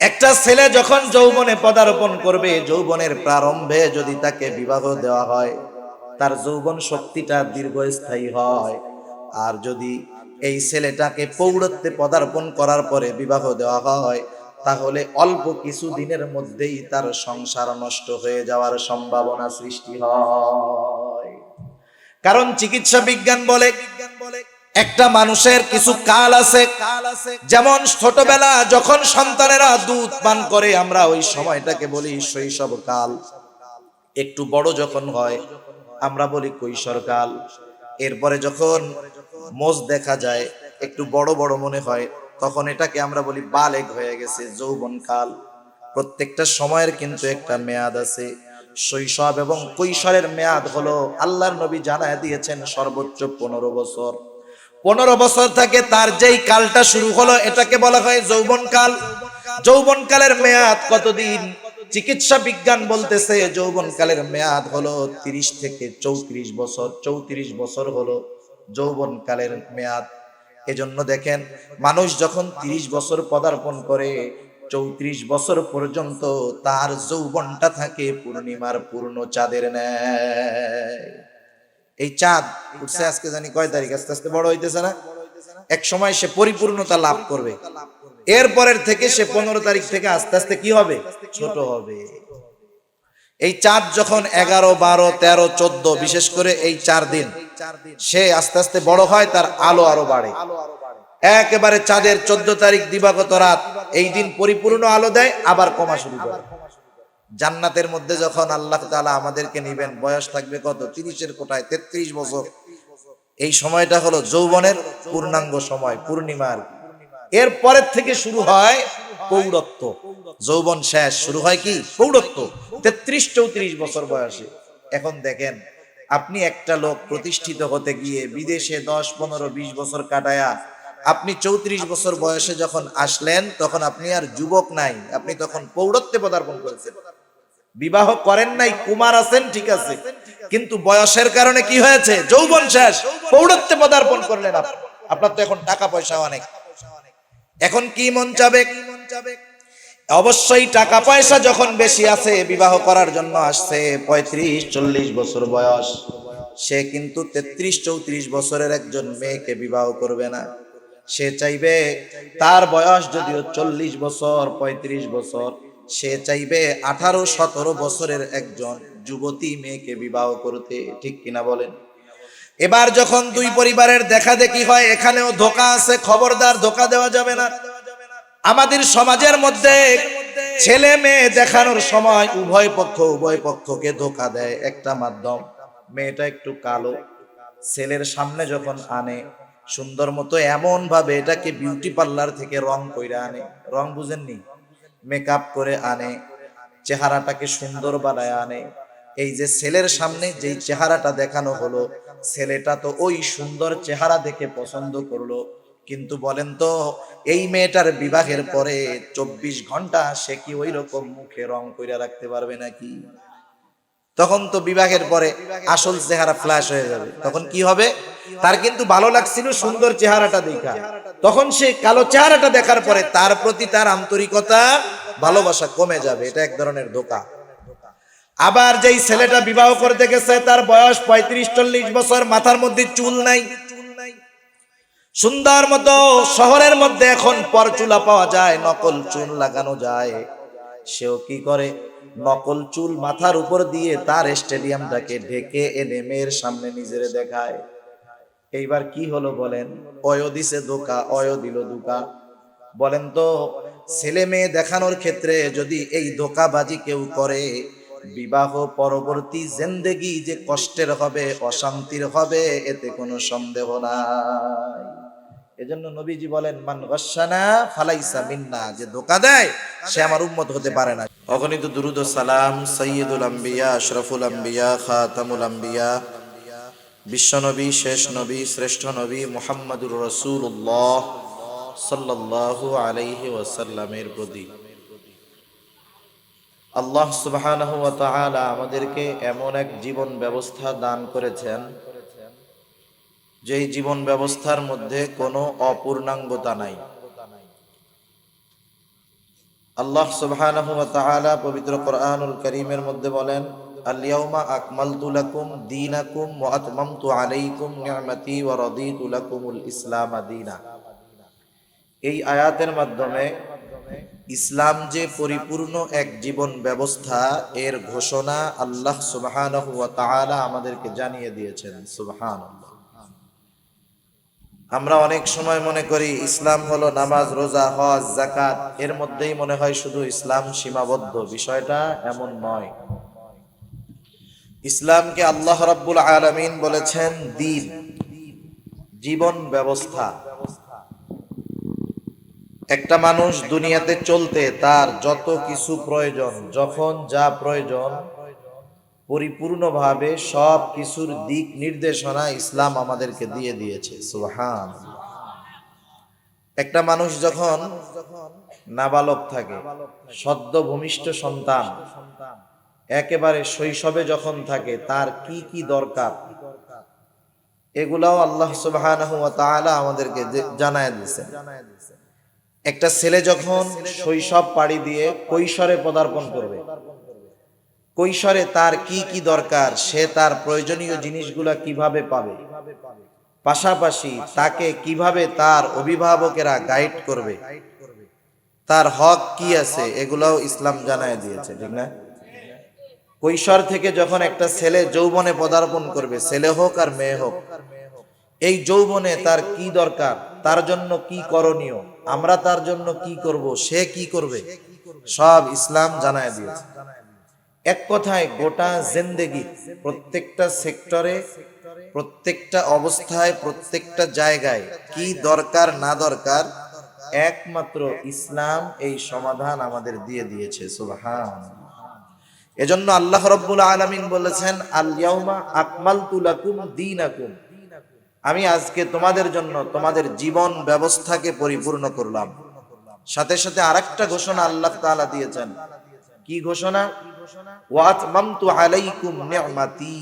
একটা ছেলে যখন যৌবনে পদার্পণ করবে, যৌবনের প্রারম্ভে যদি তাকে বিবাহ দেওয়া হয়, তার যৌবন শক্তিটা দীর্ঘস্থায়ী হয়। আর যদি এই ছেলেটাকে প্রৌঢ়ত্বে পদার্পণ করার পরে বিবাহ দেওয়া হয়, তাহলে অল্প কিছু দিনের মধ্যেই তার সংসার নষ্ট হয়ে যাওয়ার সম্ভাবনা সৃষ্টি হয়। কারণ চিকিৎসা বিজ্ঞান বলে একটা মানুষের কিছু কাল আছে, যেমন ছোটবেলা যখন সন্তানেরা দুধ পান করে আমরা ওই সময়টাকে বলি শৈশব কাল। একটু বড় যখন হয় আমরা বলি কৈশোর কাল। এরপরে যখন মোজ দেখা যায়, একটু বড় বড় মনে হয়, তখন এটাকে আমরা বলি বালেগ হয়ে গেছে, যৌবন কাল। প্রত্যেকটা সময়ের কিন্তু একটা মেয়াদ আছে। শৈশব এবং কৈশোরের মেয়াদ হলো, আল্লাহর নবী জানায় দিয়েছেন, সর্বোচ্চ 15 বছর। 15 বছর থেকে তার যেই কালটা শুরু হলো এটাকে বলা হয় যৌবন কাল। যৌবন কালের মেয়াদ কতদিন? চিকিৎসা বিজ্ঞান বলতেছে যৌবন কালের মেয়াদ হলো 30 থেকে 34 বছর। 34 বছর হলো যৌবন কালের মেয়াদ। এজন্য দেখেন, মানুষ যখন 30 বছর পদার্পণ করে, 34 বছর পর্যন্ত তার যৌবনটা থাকে পূর্ণিমার পূর্ণ চাঁদের ন্যায়। এই চাঁদ উঠছে আজকে জানি কয় তারিখ, আস্তে আস্তে বড় হইতেছে না? এক সময় সে পরিপূর্ণতা লাভ করবে। এরপরের থেকে সে 15 তারিখ থেকে আস্তে আস্তে কি হবে? ছোট হবে। এই চাঁদ যখন 11, 12, 13, 14, বিশেষ করে এই 4 দিন সে আস্তে আস্তে বড় হয়, তার আলো আরো বাড়ে। একেবারে চাঁদের 14 তারিখ দিবাগত রাত, এই দিন পরিপূর্ণ আলো দেয়, আবার কমা শুরু করে। জান্নাতের মধ্যে যখন আল্লাহ তাআলা আমাদেরকে নিবেন, বয়স থাকবে কত? 30-এর কোঠায় 33 বছর। এই সময়টা হলো যৌবনের পূর্ণাঙ্গ সময়, পূর্ণিমার। এর পরের থেকে শুরু হয় প্রৌঢ়ত্ব। যৌবন শেষ, শুরু হয় কি? প্রৌঢ়ত্ব। 33-34 বছর বয়সে। এখন দেখেন, আপনি একটা লোক প্রতিষ্ঠিত হতে গিয়ে বিদেশে 10, 15, 20 বছর কাটায়া আপনি 34 বছর বয়সে যখন আসলেন, তখন আপনি আর যুবক নাই, আপনি তখন প্রৌঢ়ত্বে পদার্পণ করেছেন। বিবাহ করেন নাই, কুমার আছেন, ঠিক আছে, কিন্তু বয়সের কারণে কি হয়েছে? যৌবন শেষ, প্রৌঢ়ত্বে পদার্পণ করলেন। আপনার তো এখন টাকা পয়সা অনেক, এখন কি মন চাবে? অবশ্যই টাকা পয়সা যখন বেশি আছে, বিবাহ করার জন্য আসছে 35-40 বছর বয়স, সে কিন্তু 33-34 বছরের একজন মেয়েকে বিবাহ করবে না। সে চাইবে তার বয়স যদিও 40 বছর, 35 বছর, সে চাইবে 18-17 বছরের একজন যুবতী মেয়েকে বিবাহ করতে। ঠিক কিনা বলেন? এবার যখন দুই পরিবারের দেখা দেখি হয়, এখানেও ধোঁকা আছে, খবরদার, ধোঁকা দেওয়া যাবে না। আমাদের সমাজের মধ্যে ছেলে মেয়ে দেখানোর সময় উভয় পক্ষকে ধোঁকা দেয় একটা মাধ্যম। মেয়েটা একটু কালো, ছেলের সামনে যখন আনে সুন্দর মতো এমন ভাবে এটাকে বিউটি পার্লার থেকে রং কইরা আনে, রং বুঝেননি, মেকআপ করে আনে, চেহারাটাকে সুন্দর বানায় আনে। এই যে ছেলের সামনে যেই চেহারাটা দেখানো হলো, ছেলেটা তো ওই সুন্দর চেহারা দেখে পছন্দ করলো, কিন্তু বলেন তো, এই মেয়েটার বিবাহের পরে 24 ঘন্টা সে কি ওই রকম মুখে রং কইরা রাখতে পারবে নাকি? তখন তো বিবাহের পরে আসল চেহারা ফ্ল্যাশ হয়ে যাবে। তখন কি হবে? তার কিন্তু ভালো লাগছিল সুন্দর চেহারাটা দেখা, তখন সে কালো চেহারাটা দেখার পরে তার প্রতি তার আন্তরিকতা, ভালোবাসা কমে যাবে। এটা এক ধরনের ধোঁকা। আবার যেই ছেলেটা বিবাহ করতে গেছে, তার বয়স 35-40 বছর, মাথার মধ্যে চুল নাই, সুন্দর মতো শহরের মধ্যে এখন পরচুলা পাওয়া যায়, নকল চুল লাগানো যায়। সেও কি করে? নকল চুল মাথার উপর দিয়ে তার স্টেডিয়ামটাকে ঢেকে এনে মেয়ের সামনে নিজেরে দেখায়। এইবার কি হলো বলেন? অয় দিছে ধোঁকা, অয় দিল ধোঁকা। বলেন তো, ছেলে মেয়ে দেখানোর ক্ষেত্রে যদি এই ধোঁকাবাজি কেউ করে, বিবাহ পরবর্তী জিন্দেগি যে কষ্টের হবে, অশান্তির হবে, এতে কোনো সন্দেহ নাই। এজন্য নবীজি বলেন, মান গাশশানা ফালাইসা মিন্না, যে ধোঁকা দেয় সে আমার উম্মত হতে পারে না। অগণিত দুরূদ ও সালাম সাইয়্যিদুল আম্বিয়া, আশরাফুল আম্বিয়া, খাতামুল আম্বিয়া, বিশ্বনবী, শেষ নবী, শ্রেষ্ঠ নবী মুহাম্মদুর রাসূলুল্লাহ সাল্লাল্লাহু আলাইহি ওয়াসাল্লামের প্রতি আল্লাহ সুবহানাহু ওয়া তাআলা আমাদেরকে এমন এক জীবন ব্যবস্থা দান করেছেন, যেই জীবন ব্যবস্থার মধ্যে কোনো অপূর্ণাঙ্গতা নাই। আল্লাহ সুবহানাহু ওয়া তাআলা পবিত্র কোরআনুল কারীমের মধ্যে বলেন, আল-ইয়াওমা আকমালতু লাকুম দীনাকুম ওয়া আতমামতু আলাইকুম নি'মাতি ওয়া রাদিতু লাকুমুল ইসলাম দীনা। এই আয়াতের মাধ্যমে ইসলাম যে পরিপূর্ণ এক জীবন ব্যবস্থা, এর ঘোষণা আল্লাহ সুবহানাহু ওয়া তাআলা আমাদেরকে জানিয়ে দিয়েছেন। সুবহানাল্লাহ। আমরা অনেক সময় মনে করি ইসলাম হলো নামাজ, রোজা, হজ, যাকাত, এর মধ্যেই মনে হয় শুধু ইসলাম সীমাবদ্ধ। বিষয়টা এমন নয়। ইসলামকে আল্লাহ রাব্বুল আলামিন বলেছেন দ্বীন, জীবন ব্যবস্থা। একটা মানুষ দুনিয়াতে চলতে তার যত কিছু প্রয়োজন, যখন যা প্রয়োজন, পরিপূর্ণভাবে সব কিছুর দিক নির্দেশনা ইসলাম আমাদেরকে দিয়ে দিয়েছে। সুবহানাল্লাহ। একটা মানুষ যখন নাবালক থাকে, সদ্য ভূমিষ্ঠ সন্তান, একেবারে শৈশবে যখন থাকে, তার কি কি দরকার, এগুলাও আল্লাহ সুবহানাহু ওয়া তাআলা আমাদেরকে জানায় দিয়েছেন। একটা ছেলে যখন শৈশব পাড়ি দিয়ে কৈশোরে পদার্পণ করবে, কৈশোরে তার কি কি দরকার, সে তার প্রয়োজনীয় জিনিসগুলা কিভাবে পাবে, পাশাপাশি তাকে কিভাবে তার অভিভাবকেরা গাইড করবে, তার হক কি আছে, এগুলাও ইসলাম জানায় দিয়েছে, ঠিক না? কৈশোর থেকে যখন একটা ছেলে যৌবনে পদার্পণ করবে, ছেলে হোক আর মেয়ে হোক, এই যৌবনে তার কি দরকার, তার জন্য কি করণীয়, আমরা তার জন্য কি করব, সে কি করবে, সব ইসলাম জানায় দিয়েছে। এক কথায় গোটা জিন্দেগি, প্রত্যেকটা সেক্টরে, প্রত্যেকটা অবস্থায়, প্রত্যেকটা জায়গায় কি দরকার না দরকার, একমাত্র ইসলাম এই সমাধান আমাদের দিয়ে দিয়েছে। সুবহানাল্লাহ। এজন্য আল্লাহ রাব্বুল আলামিন বলেছেন, আল-ইয়াওমা আকমালতু লাকুম দীনাকুম, আমি আজকে তোমাদের জন্য তোমাদের জীবন ব্যবস্থাকে পরিপূর্ণ করলাম। সাথে সাথে আরেকটা ঘোষণা আল্লাহ তাআলা দিয়েছেন। কি ঘোষণা? ওয়া আতমামতু আলাইকুম নি'মাতি,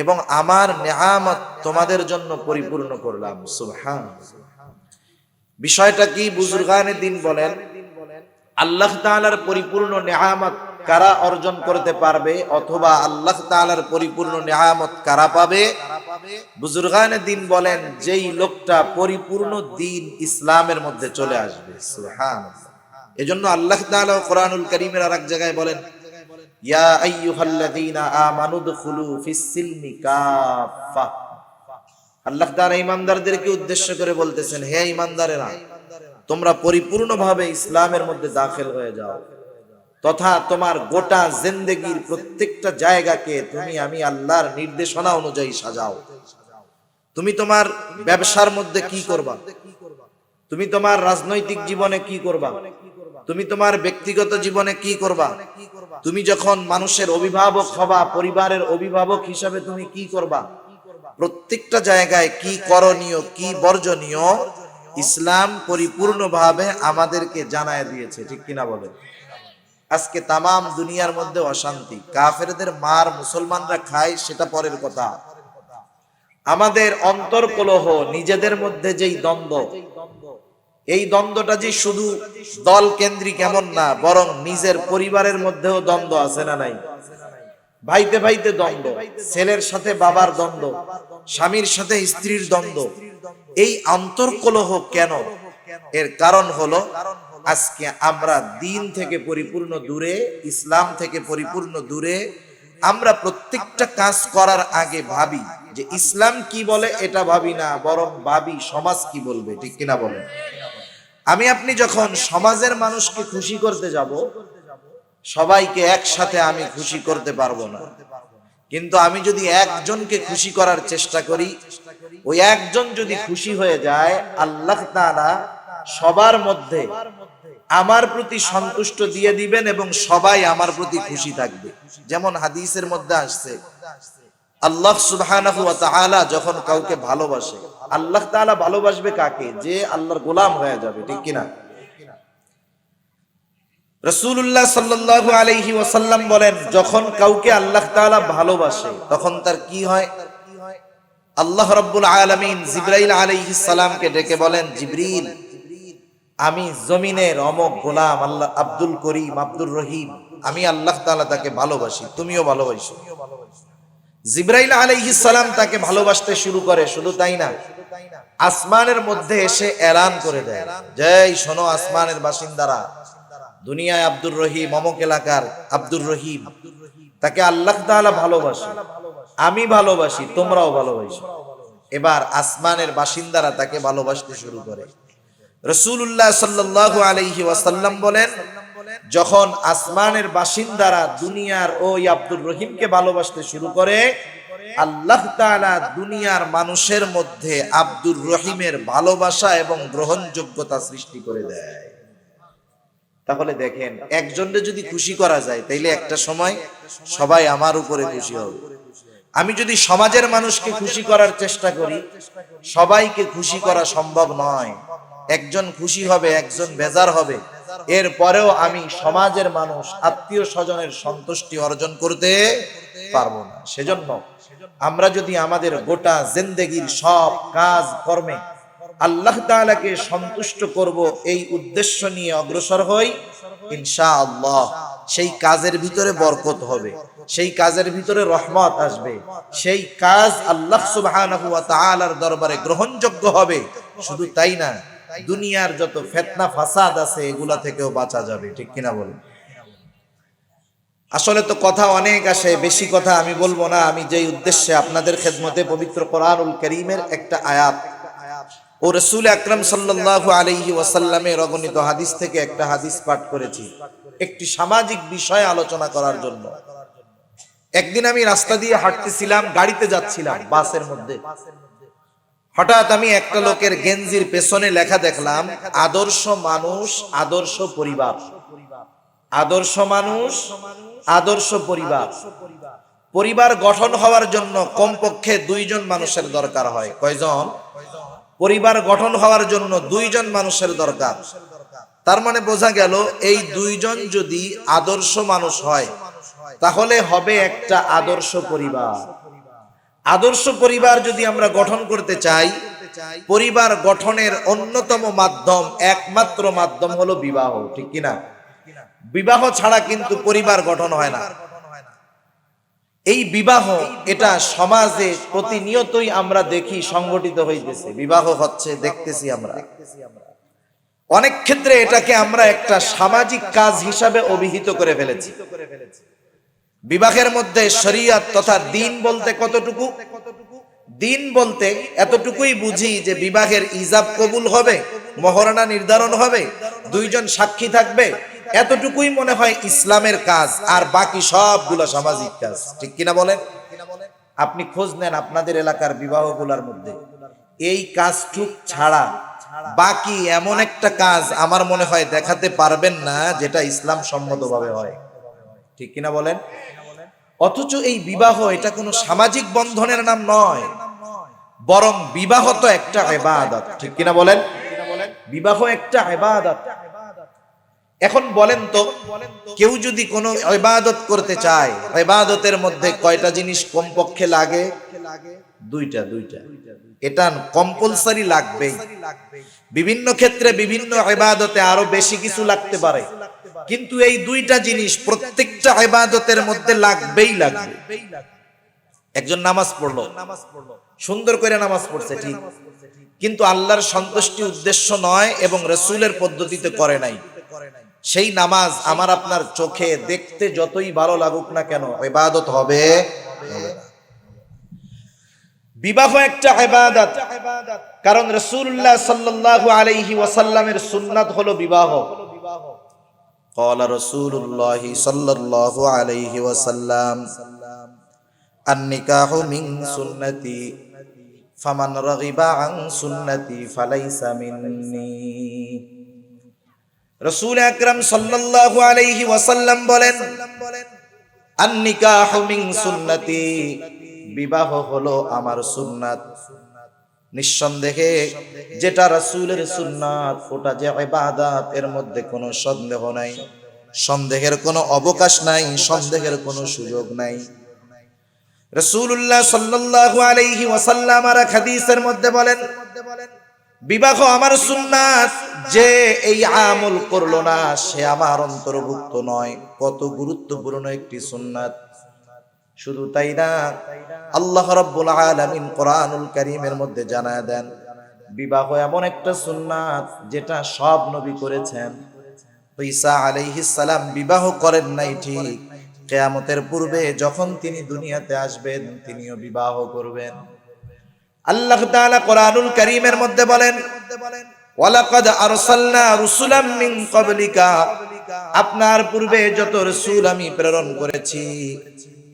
এবং আমার নেয়ামত তোমাদের জন্য পরিপূর্ণ করলাম। সুবহানাল্লাহ। বিষয়টা কি? বুজুর্গানে দিন বলেন, আল্লাহ তাআলার পরিপূর্ণ নেয়ামত কারা অর্জন করতে পারবে, অথবা আল্লাহ তাআলার পরিপূর্ণ নেয়ামত কারা পাবে? বুজুর্গানে দিন বলেন, যেই লোকটা পরিপূর্ণ দ্বীন ইসলামের মধ্যে চলে আসবে। সুবহানাল্লাহ। এজন্য আল্লাহ তাআলা কোরআনুল কারীমের আরেক জায়গায় বলেন, ইয়া আইয়ুহাল্লাযীনা আমানু দুখুলু ফিস-সিলমি কাফা। আল্লাহ তাআলা ঈমানদারদেরকে উদ্দেশ্য করে বলতেছেন, হে ঈমানদারেরা, তোমরা পরিপূর্ণভাবে ইসলামের মধ্যে দাখিল হয়ে যাও, তথা তোমার গোটা জিন্দেগির প্রত্যেকটা জায়গাকে তুমি আমি আল্লাহর নির্দেশনা অনুযায়ী সাজাও। তুমি তোমার ব্যবসার মধ্যে কি করবা, তুমি তোমার রাজনৈতিক জীবনে কি করবা, তুমি তোমার ব্যক্তিগত জীবনে কি করবা, তুমি যখন মানুষের অভিভাবক হবা, পরিবারের অভিভাবক হিসাবে তুমি কি করবা, প্রত্যেকটা জায়গায় কি করণীয়, কি বর্জনীয়, ইসলাম পরিপূর্ণভাবে আমাদেরকে জানায় দিয়েছে। ঠিক কিনা বলেন? আজকে তামাম দুনিয়ার মধ্যে অশান্তি, কাফেরদের মার মুসলমানরা খায়, সেটা পরের কথা। আমাদের অন্তর্কলহ, নিজেদের মধ্যে যেই দ্বন্দ্ব, এই দ্বন্দ্বটা যে শুধু দল কেন্দ্রিক এমন না, বরং নিজের পরিবারের মধ্যেও দ্বন্দ্ব আছে না নাই? ভাইতে ভাইতে দ্বন্দ্ব, ছেলের সাথে বাবার দ্বন্দ্ব, স্বামীর সাথে স্ত্রীর দ্বন্দ্ব। এই অন্তর্কলহ কেন? এর কারণ হলো আজকে আমরা দ্বীন থেকে পরিপূর্ণ দূরে, ইসলাম থেকে পরিপূর্ণ দূরে। আমরা প্রত্যেকটা কাজ করার আগে ভাবি যে ইসলাম কি বলে, এটা ভাবি না, বরং ভাবি সমাজ কি বলবে। ঠিক কিনা বলেন? আমি আপনি যখন সমাজের মানুষকে খুশি করতে যাব, সবাইকে একসাথে আমি খুশি করতে পারবো না, কিন্তু আমি যদি একজনকে খুশি করার চেষ্টা করি, ওই একজন যদি খুশি হয়ে যায়, আল্লাহ তাআলা সবার মধ্যে আমার প্রতি সন্তুষ্ট দিয়ে দিবেন এবং সবাই আমার প্রতি খুশি থাকবে। যেমন হাদিসের মধ্যে আসছে, আল্লাহ সুবহানাহু ওয়া তাআলা যখন কাউকে ভালোবাসে, আল্লাহ তাআলা ভালোবাসবে কাকে? যে আল্লাহর গোলাম হয়ে যাবে। ঠিক কিনা? রাসূলুল্লাহ সাল্লাল্লাহু আলাইহি ওয়াসাল্লাম বলেন, যখন কাউকে আল্লাহ তাআলা ভালোবাসে, তখন তার কি হয়? আল্লাহ রাব্বুল আলামিন জিবরাইল আলাইহিস সালামকে ডেকে বলেন, জিবরিল, আমি জমিনের অমক গোলাম আল্লাহ আব্দুল করিম আব্দুর রহিম, আমি আল্লাহ তাআলা তাকে ভালোবাসি, তুমিও ভালোবাসো। জিবরাইল আলাইহিস সালাম তাকে ভালোবাসতে শুরু করে। শুধু তাই না, আসমানের মধ্যে এসে এলান করে দেয়, যে শোনো আসমানের বাসিন্দারা, দুনিয়ায় আব্দুর রহিম, অমক এলাকার আব্দুর রহিম, তাকে আল্লাহ তাআলা ভালোবাসে, আমি ভালোবাসি, তোমরাও ভালোবাসো। এবার আসমানের বাসিন্দারা তাকে ভালোবাসতে শুরু করে। রাসূলুল্লাহ সাল্লাল্লাহু আলাইহি ওয়াসাল্লাম বলেন, যখন আসমানের বাসিন্দারা দুনিয়ার ওই আব্দুর রহিমকে ভালোবাসতে শুরু করে, আল্লাহ তাআলা দুনিয়ার মানুষের মধ্যে আব্দুর রহিমের ভালোবাসা এবং গ্রহণযোগ্যতা সৃষ্টি করে দেয়। তাহলে দেখেন, একজনকে যদি খুশি করা যায়, তাইলে একটা সময় সবাই আমার উপরে খুশি হবে। আমি যদি সমাজের মানুষকে খুশি করার চেষ্টা করি, সবাইকে খুশি করা সম্ভব নয়। একজন খুশি হবে, একজন বেজার হবে, এরপরেও আমি সমাজের মানুষ, আত্মীয় স্বজনের সন্তুষ্টি অর্জন করতে পারবো না। সেজন্য আমরা যদি আমাদের গোটা জিন্দেগির সব কাজ কর্মে আল্লাহ তাআলাকে সন্তুষ্ট করব এই উদ্দেশ্য নিয়ে অগ্রসর হই, ইনশাআল্লাহ সেই কাজের ভিতরে বরকত হবে, সেই কাজের ভিতরে রহমত আসবে, সেই কাজ আল্লাহ সুবহানাহু ওয়া তাআলার দরবারে গ্রহণযোগ্য হবে। শুধু তাই না, দুনিয়ার যত ফিতনা ফাসাদ আছে এগুলা থেকেও বাঁচা যাবে। ঠিক কিনা বলেন? আসলে তো কথা অনেক আসে, বেশি কথা আমি বলবো না। আমি যেই উদ্দেশ্যে আপনাদের খেদমতে পবিত্র কোরআনুল কারীমের একটা আয়াত ও রাসূল আকরাম সাল্লাল্লাহু আলাইহি ওয়াসাল্লামের অগণিত হাদিস থেকে একটা হাদিস পাঠ করেছি, একটি সামাজিক বিষয় আলোচনা করার জন্য। একদিন আমি রাস্তা দিয়ে হাঁটতেছিলাম, গাড়িতে যাচ্ছিলাম, বাসের মধ্যে। হঠাৎ আমি একটা লোকের গেঞ্জির পেছনে লেখা দেখলাম, আদর্শ মানুষ, আদর্শ পরিবার। আদর্শ মানুষ, আদর্শ পরিবার। পরিবার গঠন হওয়ার জন্য কমপক্ষে দুইজন মানুষের দরকার হয়। কয়জন? পরিবার গঠন হওয়ার জন্য দুইজন মানুষের দরকার। তার মানে বোঝা গেল, এই দুইজন যদি আদর্শ মানুষ হয়, তাহলে হবে একটা আদর্শ পরিবার। আদর্শ পরিবার যদি আমরা গঠন করতে চাই, পরিবার গঠনের অন্যতম মাধ্যম, একমাত্র মাধ্যম হলো বিবাহ। ঠিক কিনা? বিবাহ ছাড়া কিন্তু পরিবার গঠন হয় না। এই বিবাহ, এটা সমাজে প্রতিনিয়তই আমরা দেখি সংগঠিত হইতেছে, বিবাহ হচ্ছে, দেখতেছি আমরা। অনেক ক্ষেত্রে এটাকে আমরা একটা সামাজিক কাজ হিসাবে অভিহিত করে ফেলেছি। বিবাহের মধ্যে শরীয়ত তথা দ্বীন বলতে কতটুকু? দ্বীন বলতে এতটুকুই বুঝি যে বিবাহের ইজাব কবুল হবে, মহরানা নির্ধারণ হবে, দুইজন সাক্ষী থাকবে, এতটুকুই মনে হয় ইসলামের কাজ, আর বাকি সবগুলো সামাজিক কাজ। ঠিক কিনা বলেন? আপনি খোঁজ নেন আপনাদের এলাকার বিবাহগুলোর মধ্যে, এই কাজটুক ছাড়া বাকি এমন একটা কাজ আমার মনে হয় দেখাতে পারবেন না যেটা ইসলাম সম্মতভাবে হয়। ঠিক কিনা বলেন? অথচ এই বিবাহ, এটা কোনো সামাজিক বন্ধনের নাম নয়, বরং বিবাহ তো একটা ইবাদত। ঠিক কিনা বলেন? বিবাহ একটা ইবাদত। এখন বলেন তো, কেউ যদি কোনো ইবাদত করতে চায়, ইবাদতের মধ্যে কয়টা জিনিস কমপক্ষে লাগে? দুইটা। এটা কম্পালসারি লাগবেই। বিভিন্ন ক্ষেত্রে বিভিন্ন ইবাদতে আরো বেশি কিছু লাগতে পারে, কিন্তু এই দুইটা জিনিস প্রত্যেকটা ইবাদতের মধ্যে লাগবেই লাগবে। একজন নামাজ পড়লো, সুন্দর করে নামাজ পড়ছে, ঠিক, কিন্তু আল্লাহর সন্তুষ্টি উদ্দেশ্য নয় এবং রাসূলের পদ্ধতিতে করে নাই, সেই নামাজ আমার আপনার চোখে দেখতে যতই ভালো লাগুক না কেন, ইবাদত হবে না। বিবাহ একটা ইবাদত, কারণ রাসূলুল্লাহ সাল্লাল্লাহু আলাইহি ওয়াসাল্লামের সুন্নাত হলো বিবাহ। قال رسول الله صلى الله عليه وسلم النكاح من سنتي فمن رغب عن سنتي فليس مني। রাসূল আকরাম সাল্লাল্লাহু আলাইহি ওয়াসাল্লাম বলেন, আন-নিকাহু মিন সুন্নতি, বিবাহ হলো আমার সুন্নাত। নিঃসন্দেহে যেটা রাসূলের সুন্নাত, ওটা যে ইবাদত, এর মধ্যে কোনো সন্দেহ নাই, সন্দেহের কোনো অবকাশ নাই, সন্দেহের কোনো সুযোগ নাই। রাসূলুল্লাহ সাল্লাল্লাহু আলাইহি ওয়াসাল্লাম আর হাদিসের মধ্যে বলেন, বিবাহ আমার সুন্নাত, যে এই আমল করলো না সে আমার অন্তর্ভুক্ত নয়। কত গুরুত্বপূর্ণ একটি সুন্নাত। শুধু তাই না, আল্লাহ রাব্বুল আলামিন কোরআনুল কারীমের মধ্যে জানায় দেন, বিবাহ এমন একটা সুন্নাত যেটা সব নবী করেছেন। ঈসা আলাইহিস সালাম বিবাহ করেন নাই ঠিক, কিয়ামতের পূর্বে যখন তিনি দুনিয়াতে আসবেন তিনিও বিবাহ করবেন। আল্লাহ তাআলা কোরআনুল কারীমের মধ্যে বলেন, ওয়ালাকাদ আরসালনা রুসুলাম মিন ক্বাবলিকা, আপনার পূর্বে যত রাসূল আমি প্রেরণ করেছি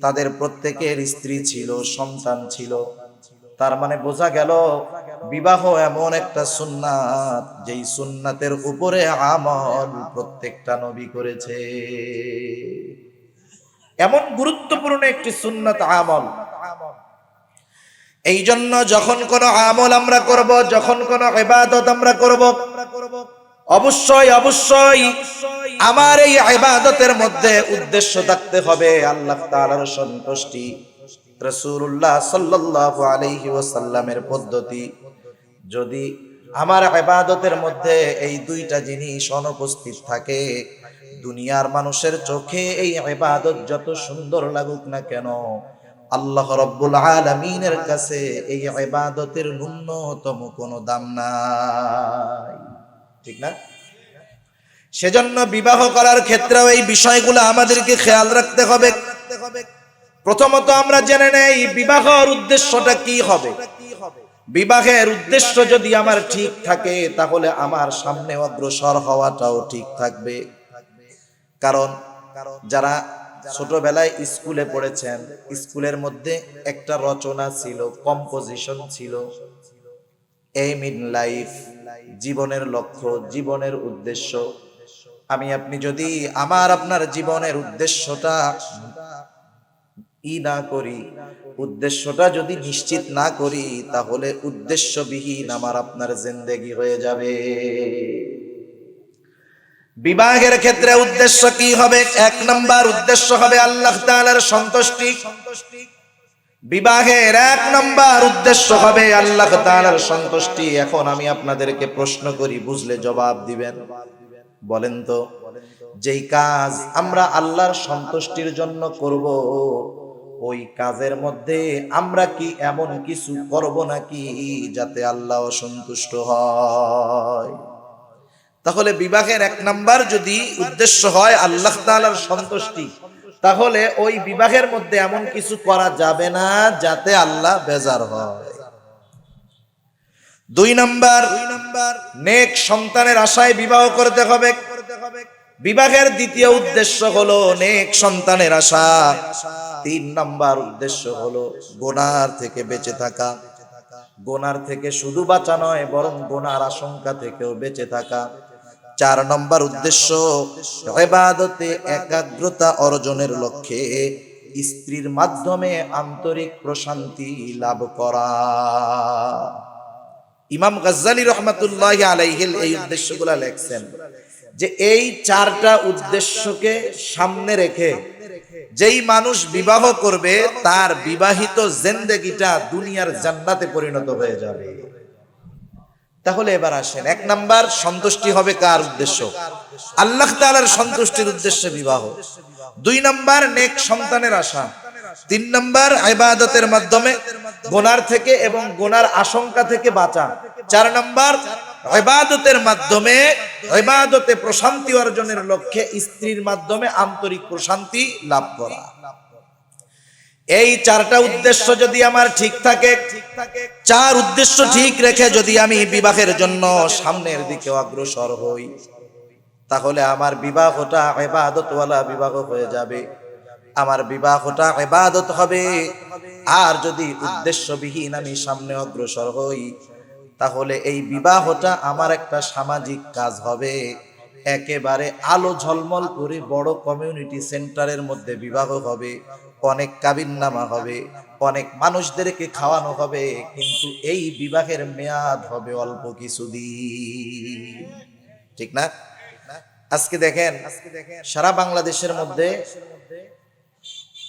তাদের প্রত্যেকের স্ত্রী ছিল, সন্তান ছিল। তার মানে বোঝা গেল বিবাহ এমন একটা সুন্নাত যেই সুন্নাতের উপরে আমল প্রত্যেকটা নবী করেছে। এমন গুরুত্বপূর্ণ একটি সুন্নাত আমল। এই জন্য যখন কোনো আমল আমরা করব, যখন কোনো ইবাদত আমরা করব, অবশ্যই অবশ্যই আমার এই ইবাদতের মধ্যে উদ্দেশ্য থাকতে হবে আল্লাহ তাআলার সন্তুষ্টি, রাসূলুল্লাহ সাল্লাল্লাহু আলাইহি ওয়াসাল্লামের পদ্ধতি। যদি আমার ইবাদতের মধ্যে এই দুইটা জিনিস অনুপস্থিত থাকে, দুনিয়ার মানুষের চোখে এই ইবাদত যত সুন্দর লাগুক না কেন, আল্লাহ রাব্বুল আলামিনের কাছে এই ইবাদতের ন্যূনতম কোনো দাম নাই। ঠিক না? সেজন্য বিবাহ করার ক্ষেত্রেও এই বিষয়গুলো আমাদেরকে খেয়াল রাখতে হবে। প্রথমত আমরা জেনে নেই বিবাহের উদ্দেশ্যটা কি হবে। বিবাহের উদ্দেশ্য যদি আমার ঠিক থাকে তাহলে আমার সামনে অগ্রসর হওয়াটাও ঠিক থাকবে। কারণ যারা ছোটবেলায় স্কুলে পড়েছেন, স্কুলের মধ্যে একটা রচনা ছিল, কম্পোজিশন ছিল, এইম ইন লাইফ, জীবনের লক্ষ্য, জীবনের উদ্দেশ্য। আমি আপনি যদি আপনার জীবনের উদ্দেশ্যটা না করি, উদ্দেশ্যটা যদি নিশ্চিত না করি, তাহলে উদ্দেশ্যবিহীন আমার আপনার জিন্দেগি হয়ে যাবে। বিবাহের ক্ষেত্রে উদ্দেশ্য কি হবে? এক নাম্বার উদ্দেশ্য হবে আল্লাহ তাআলার সন্তুষ্টি। বিবাহের এক নাম্বার উদ্দেশ্য হবে আল্লাহ তাআলার সন্তুষ্টি। এখন আমি আপনাদেরকে প্রশ্ন করি, বুঝলে জবাব দিবেন। বলেন তো, যেই কাজ আমরা আল্লাহর সন্তুষ্টির জন্য করব, ওই কাজের মধ্যে আমরা কি এমন কিছু করব নাকি যাতে আল্লাহ অসন্তুষ্ট হয়? তাহলে বিবাহের এক নাম্বার যদি উদ্দেশ্য হয় আল্লাহ তাআলার সন্তুষ্টি, তাহলে ওই বিবাহের মধ্যে এমন কিছু করা যাবে না যাতে আল্লাহ বেজার হয়। দুই নাম্বার, নেক সন্তানের আশায় বিবাহ করতে হবে। বিবাহের দ্বিতীয় উদ্দেশ্য হলো নেক সন্তানের আশা। তিন নাম্বার উদ্দেশ্য হলো গুনার থেকে বেঁচে থাকা। গুনার থেকে শুধু বাঁচা নয়, বরং গুনার আশঙ্কা থেকেও বেঁচে থাকা। চার নম্বর উদ্দেশ্য ইবাদতে একাগ্রতা অর্জনের লক্ষ্যে স্ত্রীর মাধ্যমে আন্তরিক প্রশান্তি লাভ করা। ইমাম গাজ্জালী রাহমাতুল্লাহি আলাইহি এই উদ্দেশ্যগুলো লেখছেন যে এই চারটা উদ্দেশ্যকে সামনে রেখে যেই মানুষ বিবাহ করবে তার বিবাহিত জিন্দেগিটা দুনিয়ার জান্নাতে পরিণত হয়ে যাবে। তাহলে এবার আসেন, এক নাম্বার সন্তুষ্টি হবে কার উদ্দেশ্য? আল্লাহ তাআলার সন্তুষ্টির উদ্দেশ্যে বিবাহ। দুই নাম্বার নেক সন্তানের আশা। তিন নাম্বার ইবাদতের মাধ্যমে গুনার থেকে এবং গুনার আশঙ্কা থেকে বাঁচা। চার নাম্বার ইবাদতের মাধ্যমে ইবাদতে প্রশান্তি অর্জনের লক্ষ্যে স্ত্রীর মাধ্যমে আন্তরিক প্রশান্তি লাভ করা। এই চারটা উদ্দেশ্য যদি আমার ঠিক থাকে, চার উদ্দেশ্য ঠিক রেখে যদি আমি বিবাহের জন্য সামনের দিকে অগ্রসর হই, তাহলে আমার বিবাহটা ইবাদতওয়ালা বিবাহ হয়ে যাবে, আমার বিবাহটা ইবাদত হবে। আর যদি উদ্দেশ্যবিহীন আমি সামনে অগ্রসর হই, তাহলে এই বিবাহটা আমার একটা সামাজিক কাজ হবে। একেবারে আলো ঝলমল করে বড় কমিউনিটি সেন্টারের মধ্যে বিবাহ হবে, অনেক কাবিননামা হবে, অনেক মানুষদেরকে খাওয়ানো হবে, কিন্তু এই বিবাহের মেয়াদ হবে অল্প কিছুদিন। ঠিক না? আজকে দেখেন সারা বাংলাদেশের মধ্যে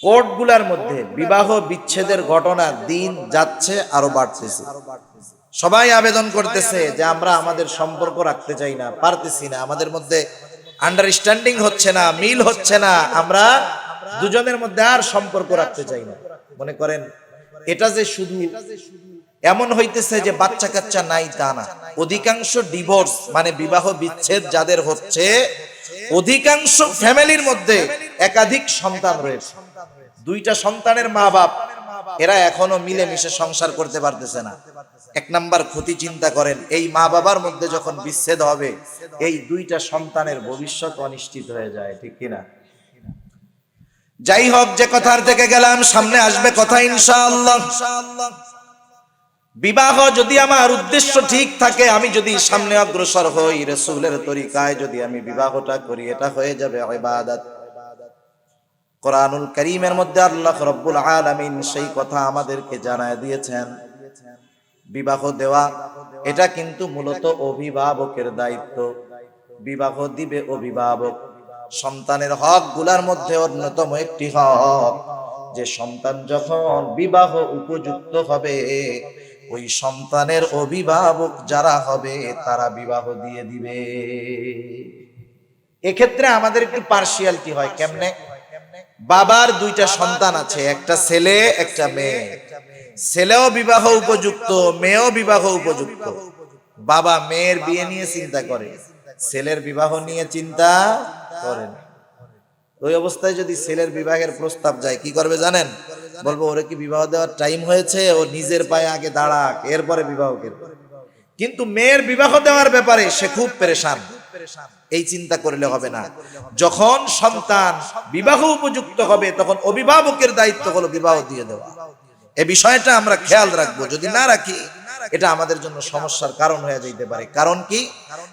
কোর্টগুলার মধ্যে বিবাহ বিচ্ছেদের ঘটনা দিন যাচ্ছে আরো বাড়তেছে। সবাই আবেদন করতেছে যে আমরা আমাদের সম্পর্ক রাখতে চাই না, পারতেছি না, আমাদের মধ্যে আন্ডারস্ট্যান্ডিং হচ্ছে না, মিল হচ্ছে না, আমরা দুজনের মধ্যে আর সম্পর্ক রাখতে চাই না। মনে করেন এটা যে শুধু এমন হইতেছে যে বাচ্চা কাচ্চা নাই তা না, অধিকাংশ ডিভোর্স মানে বিবাহ বিচ্ছেদ যাদের হচ্ছে, অধিকাংশ ফ্যামিলির মধ্যে একাধিক সন্তান রয়েছে, দুইটা সন্তানের মা বাপ, এরা এখনো মিলেমিশে সংসার করতে পারতেছে না। এক নাম্বার ক্ষতি চিন্তা করেন, এই মা বাবার মধ্যে যখন বিচ্ছেদ হবে, এই দুইটা সন্তানের ভবিষ্যৎ অনিশ্চিত হয়ে যায়, ঠিক কিনা? যাই হোক, যে কথার থেকে গেলাম, সামনে আসবে কথা ইনশাআল্লাহ। বিবাহ যদি আমার উদ্দেশ্য ঠিক থাকে, আমি যদি সামনে অগ্রসর হই, রাসূলের তরিকায় যদি আমি বিবাহটা করি, এটা হয়ে যাবে ইবাদত। কোরআনুল কারীমের মধ্যে আল্লাহ রাব্বুল আলামিন সেই কথা আমাদেরকে জানায় দিয়েছেন। বিবাহ দেওয়া এটা কিন্তু মূলত অভিভাবকের দায়িত্ব। বিবাহ দিবে অভিভাবক। সন্তানের হক গুলার মধ্যে অন্যতম একটি হক যে সন্তান যখন বিবাহ উপযুক্ত হবে, ওই সন্তানের অভিভাবক যারা হবে তারা বিবাহ দিয়ে দিবে। এক্ষেত্রে আমাদের একটু পার্সিয়ালিটি হয়। কেমনে? বাবার দুইটা সন্তান আছে, একটা ছেলে একটা মেয়ে। ছেলেও বিবাহ উপযুক্ত, মেয়েও বিবাহ উপযুক্ত। বাবা মেয়ের বিয়ে নিয়ে চিন্তা করে, ছেলের বিবাহ নিয়ে চিন্তা করেন। ওই অবস্থায় যদি ছেলের বিবাহের প্রস্তাব যায়, কি করবে জানেন? বলবো ওরে কি বিবাহ দেওয়ার টাইম হয়েছে, ও নিজের পায়ে আগে দাঁড়াক, এরপরে বিবাহ করবে। কিন্তু মেয়ের বিবাহ দেওয়ার ব্যাপারে সে খুব পেরেশান। এই চিন্তা করলে হবে না। যখন সন্তান বিবাহ উপযুক্ত হবে, তখন অভিভাবকের দায়িত্ব হলো বিবাহ দিয়ে দেওয়া। এই বিষয়টা আমরা খেয়াল রাখবো। যদি না রাখি, এটা আমাদের জন্য সমস্যার কারণ হয়ে যেতে পারে। কারণ কি?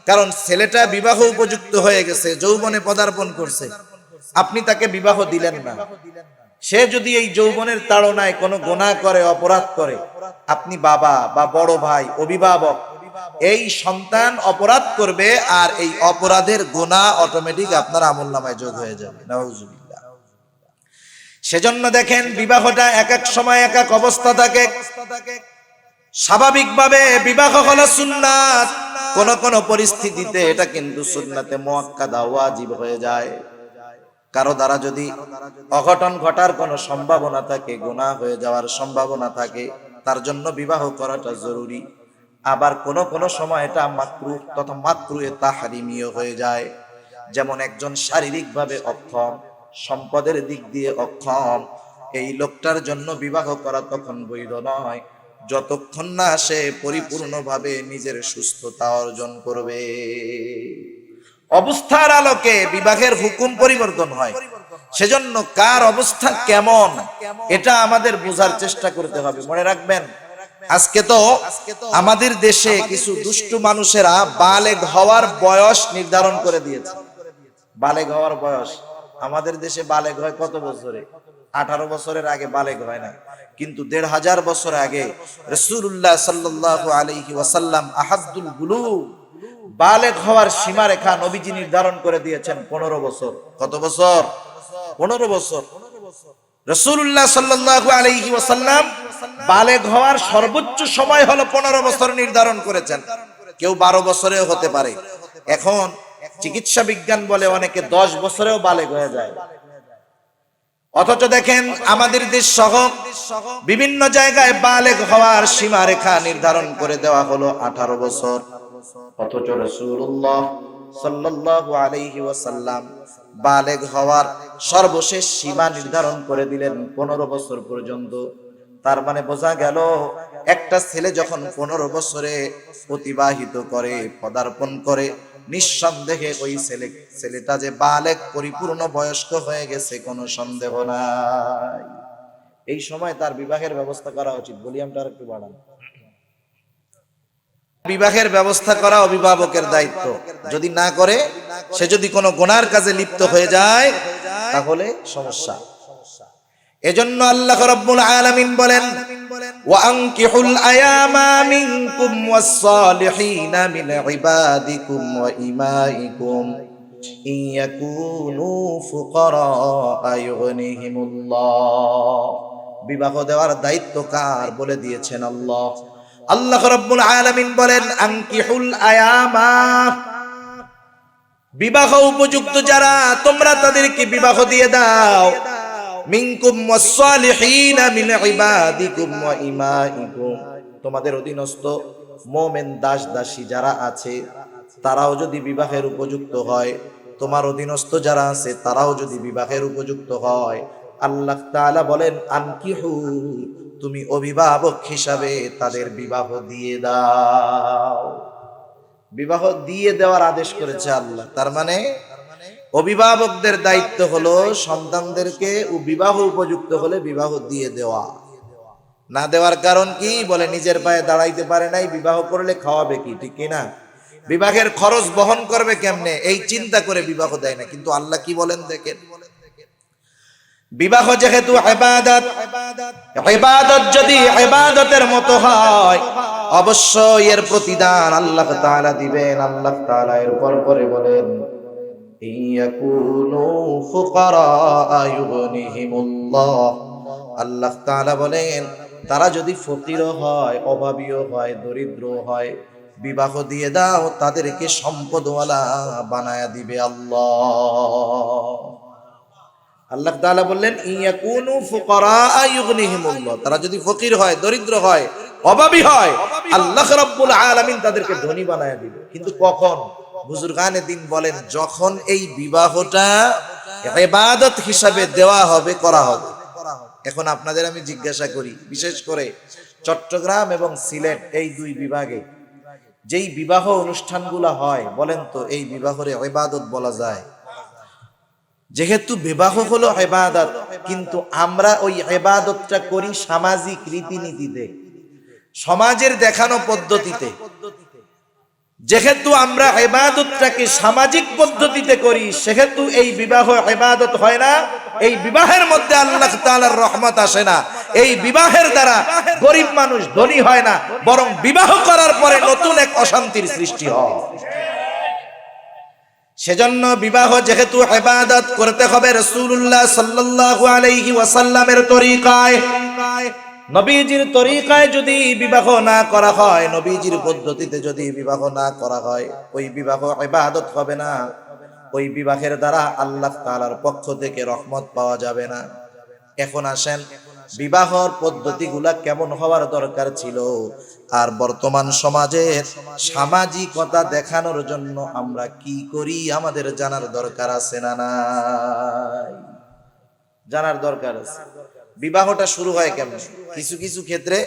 কারণ ছেলেটা বিবাহ উপযুক্ত হয়ে গেছে, যৌবনে পদার্পণ করছে, আপনি তাকে বিবাহ দিলেন না। সে যদি এই যৌবনের তাড়নায় কোনো গুনাহ করে, অপরাধ করে, আপনি বাবা বা বড় ভাই, অভিভাবক, এই সন্তান অপরাধ করবে, আর এই অপরাধের গুনাহ অটোমেটিক আপনার আমলনামায় যোগ হয়ে যাবে। নাউজুবিল্লাহ। সেজন্য দেখেন, বিবাহটা এক এক সময় এক এক অবস্থা থাকে। স্বাভাবিকভাবে বিবাহ হলো সুন্নাত, কোন কোন পরিস্থিতিতে এটা কিন্তু সুন্নাতে মুআক্কাদা, ওয়াজিব হয়ে যায়। কারো দ্বারা যদি অঘটন ঘটার কোনো সম্ভাবনা থাকে, গুনাহ হয়ে যাওয়ার সম্ভাবনা থাকে, তার জন্য বিবাহ করাটা জরুরি। আবার কোন কোন সময় এটা মাকরুহ তথা মাকরুহে তাহরিমিও হয়ে যায়। যেমন একজন শারীরিকভাবে অক্ষম, সম্পদের দিক দিয়ে অক্ষম, এই লোকটার জন্য বিবাহ করা তখন বৈধ নয়, যতক্ষণ না সে পরিপূর্ণভাবে নিজের সুস্থতা অর্জন করবে। অবস্থার আলোকে বিবাহের হুকুম পরিবর্তন হয়। সেজন্য কার অবস্থা কেমন, এটা আমাদের বোঝার চেষ্টা করতে হবে। মনে রাখবেন, আজকে তো আমাদের দেশে কিছু দুষ্টু মানুষেরা বালেগ হওয়ার বয়স নির্ধারণ করে দিয়েছে। বালেগ হওয়ার বয়স আমাদের দেশে বালেগ হয় কত বছরে? 18 বছরের আগে বালেগ হয় না। কিন্তু 1500 বছর আগে রাসূলুল্লাহ সাল্লাল্লাহু আলাইহি ওয়াসাল্লাম আহাদ্দুল বুলুগ, বালেগ হওয়ার সীমারেখা নবীজি নির্ধারণ করে দিয়েছেন 15 বছর। কত বছর? 15 বছর। রাসূলুল্লাহ সাল্লাল্লাহু আলাইহি ওয়াসাল্লাম বালেগ হওয়ার সর্বোচ্চ সময় হলো 15 বছর নির্ধারণ করেছেন। কেউ 12 বছরেও হতে পারে। এখন চিকিৎসা বিজ্ঞান বলে অনেকে 10 বছরেও বালেগ হয়ে যায়। অথচ দেখেন, আমাদের দেশ সহ বিভিন্ন জায়গায় বালেগ হওয়ার সীমারেখা নির্ধারণ করে দেওয়া হলো 18 বছর। অথচ রাসূলুল্লাহ সাল্লাল্লাহু আলাইহি ওয়াসাল্লাম বালেগ হওয়ার সর্বশেষ সীমা নির্ধারণ করে দিলেন 15 বছর পর্যন্ত। তার মানে বোঝা গেল, একটা ছেলে যখন 15 বছরে অতিবাহিত করে, পদার্পণ করে, নিঃসন্দেহে ওই ছেলেটা যে বালেগ পরিপূর্ণ বয়স্ক হয়ে গেছে, কোনো সন্দেহ নাই। এই সময় তার বিবাহের ব্যবস্থা করা উচিত। ভলিউমটা আরেকটু বাড়ান। বিবাহের ব্যবস্থা করা অভিভাবকের দায়িত্ব। যদি না করে, সে যদি কোনো গুনার কাজে লিপ্ত হয়ে যায়, তাহলে সমস্যা। এজন্য আল্লাহ রাব্বুল আলামিন বলেন, ওয়া আনকিহুল আয়ামা মিনকুম ওয়াস-সালিহিনা মিন ইবাদিকুম ওয়া ইমাইকুম ইয়াকুনু ফুকারা ইউগনিহিমুল্লাহ। বিবাহ দেওয়ার দায়িত্ব কার বলে দিয়েছেন আল্লাহ। আল্লাহ রাব্বুল আলামিন বলেন আনকিহুল আয়ামা, বিবাহ উপযুক্ত যারা তোমরা তাদেরকে বিবাহ দিয়ে দাও। মিনকুম ওয়াস-সালিহিনা মিন ইবাদিকুম ওয়া ইমাইকুম, তোমাদের অধীনস্থ মুমিন দাস দাসী যারা আছে তারাও যদি বিবাহের উপযুক্ত হয়, তোমার অধীনস্থ যারা আছে তারাও যদি বিবাহের উপযুক্ত হয়, আল্লাহ তাআলা বলেন আনকিহু, তুমি অভিভাবক হিসাবে তাদের বিবাহ দিয়ে দাও। বিবাহ দিয়ে দেওয়ার আদেশ করেছে আল্লাহ। তার মানে অভিভাবকদের দায়িত্ব হলো সন্তানদেরকে বিবাহ উপযুক্ত হলে বিবাহ দিয়ে দেওয়া। না দেওয়ার কারণ কি? বলে নিজের পায়ে দাঁড়াইতে পারে নাই, বিবাহ করলে খাওয়াবে কি, ঠিক কি না? বিবাহের খরচ বহন করবে কেমনে, এই চিন্তা করে বিবাহ দেয় না। কিন্তু আল্লাহ কি বলেন দেখেন, বিবাহ যেহেতু ইবাদত, ইবাদত যদি ইবাদতের মতো হয় অবশ্যই এর প্রতিদান আল্লাহ তাআলা দিবেন। আল্লাহ তাআলা এরপর পরে বলেন ইয়াকুনু ফুকারা ইউগনিহিমুল্লাহ, আল্লাহ তাআলা বলেন তারা যদি ফকির হয়, অভাবীও হয়, দরিদ্র হয়, বিবাহ দিয়ে দাও, তাদেরকে সম্পদওয়ালা বানায়া দিবে আল্লাহ। আল্লাহ তাআলা বললেন ইয়াকুনু ফুকারা ইউগনিহিমুল্লাহ, তারা যদি ফকির হয়, দরিদ্র হয়, অভাবী হয়, আল্লাহ রাব্বুল আলামিন তাদেরকে ধনী বানায়া দিবে। কিন্তু কখন? বুজুর্গানে দিন বলেন যখন এই বিবাহটা ইবাদত হিসাবে দেওয়া হবে, করা হবে। এখন আপনাদের আমি জিজ্ঞাসা করি, বিশেষ করে চট্টগ্রাম এবং সিলেট এই দুই বিভাগে যেই বিবাহ অনুষ্ঠানগুলো হয়, বলেন তো এই বিবাহরে ইবাদত বলা যায়? যেহেতু বিবাহ হলো ইবাদত, কিন্তু আমরা ওই ইবাদতটা করি সামাজিক রীতিনীতিতে, সমাজের দেখানো পদ্ধতিতে। যেহেতু আমরা ইবাদতটাকে সামাজিক পদ্ধতিতে করি, সেহেতু এই বিবাহ ইবাদত হয় না, এই বিবাহের মধ্যে আল্লাহ তাআলার রহমত আসে না, এই বিবাহের দ্বারা গরিব মানুষ ধনী হয় না, বরং বিবাহ করার পরে নতুন এক অশান্তির সৃষ্টি হয়। সেজন্য বিবাহ যেহেতু ইবাদত, করতে হবে রাসূলুল্লাহ সাল্লাল্লাহু আলাইহি ওয়াসাল্লামের তরিকায়। নবীজির তরিকায় যদি বিবাহ না করা হয়, নবীজির পদ্ধতিতে যদি বিবাহ না করা হয়, ওই বিবাহ ইবাদত হবে না, ওই বিবাহের দ্বারা আল্লাহ তাআলার পক্ষ থেকে রহমত পাওয়া যাবে না। এখন আসেন বিবাহর পদ্ধতিগুলা কেমন হওয়ার দরকার ছিল, আর বর্তমান সমাজের সামাজিকতা দেখানোর জন্য আমরা কি করি আমাদের জানার দরকার আছে না নাই? জানার দরকার আছে। বিবাহটা শুরু হয় কেমন? কিছু কিছু ক্ষেত্রে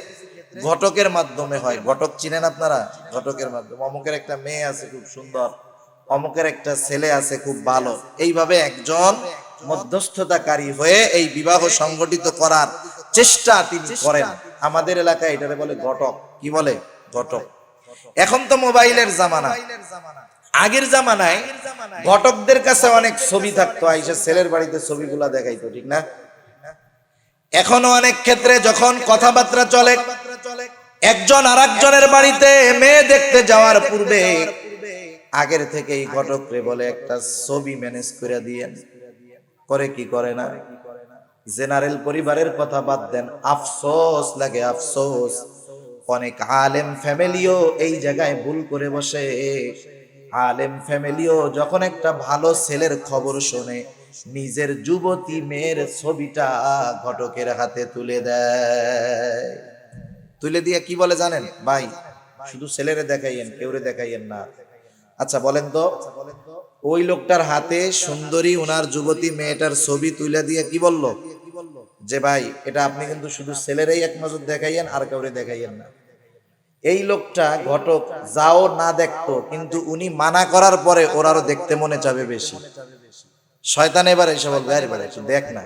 ঘটকের মাধ্যমে হয়। ঘটক চিনেন আপনারা? ঘটকের মাধ্যমে, অমুকের একটা মেয়ে আছে খুব সুন্দর, অমুকের একটা ছেলে আছে খুব ভালো, এইভাবে একজন মধ্যস্থতাকারী হয়ে এই বিবাহ সংগঠিত করার চেষ্টা তিনি করেন। আমাদের এলাকায় এটারে বলে ঘটক। কি বলে? ঘটক। এখন তো মোবাইলের জামানা, আগের জামানায় ঘটকদের কাছে অনেক ছবি থাকতো, আইসা ছেলের বাড়িতে ছবিগুলা দেখাইতো, ঠিক না? এখনো অনেক ক্ষেত্রে যখন কথাবার্তা চলে, একজন আরেকজনের বাড়িতে মেয়ে দেখতে যাওয়ার পূর্বে আগের থেকেই ঘটকরে বলে একটা ছবি ম্যানেজ করে দিয়েন। করে কি করে না? জেনারেল পরিবারের কথা বাদ দেন, আফসোস লাগে, আফসোস অনেক আলেম ফ্যামিলিও এই জায়গায় ভুল করে বসে। আলেম ফ্যামিলিও যখন একটা ভালো ছেলের খবর শোনে, নিজের যুবতী মেয়ের ছবিটা ঘটকের হাতে তুলে দেয়। তুলে দিয়ে কি বলে জানেন? ভাই শুধু ছেলেরে দেখাইয়েন, কেউরে দেখাইয়েন না। আচ্ছা বলেন তো, ওই লোকটার হাতে সুন্দরী ওনার যুবতী মেয়েটার ছবি তুলে দিয়ে কি বলল? যে ভাই এটা আপনি কিন্তু শুধু ছেলেরাই এক নজর দেখাইয়েন, আর কাউরে দেখাইয়েন না। এই লোকটা ঘটক যাও না দেখতো, কিন্তু উনি মানা করার পরে ওর আরো দেখতে মনে চাবে বেশি। শয়তান এবার এসে বলবে আরে ভাই একটু দেখ না,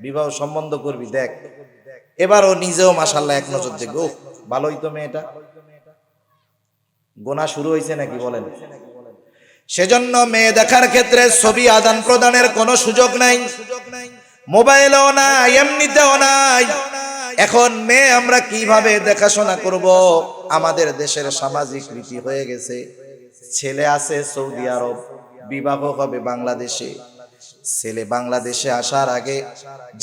বিবাহ সম্বন্ধ করবি দেখ। এবার ও নিজেও মাশাআল্লাহ এক নজর দেখবে, ও ভালোই তো মেয়েটা। গোনা শুরু হয়েছে নাকি বলেন? সেজন্য মেয়ে দেখার ক্ষেত্রে ছবি আদান প্রদানের কোনো সুযোগ নাই, মোবাইলেও নাই, এমনিতেও নাই। এখন মেয়ে আমরা কিভাবে দেখাশোনা করব? আমাদের দেশের সামাজিক রীতি হয়ে গেছে, ছেলে আছে সৌদি আরব, বিবাহ হবে বাংলাদেশে। ছেলে বাংলাদেশে আসার আগে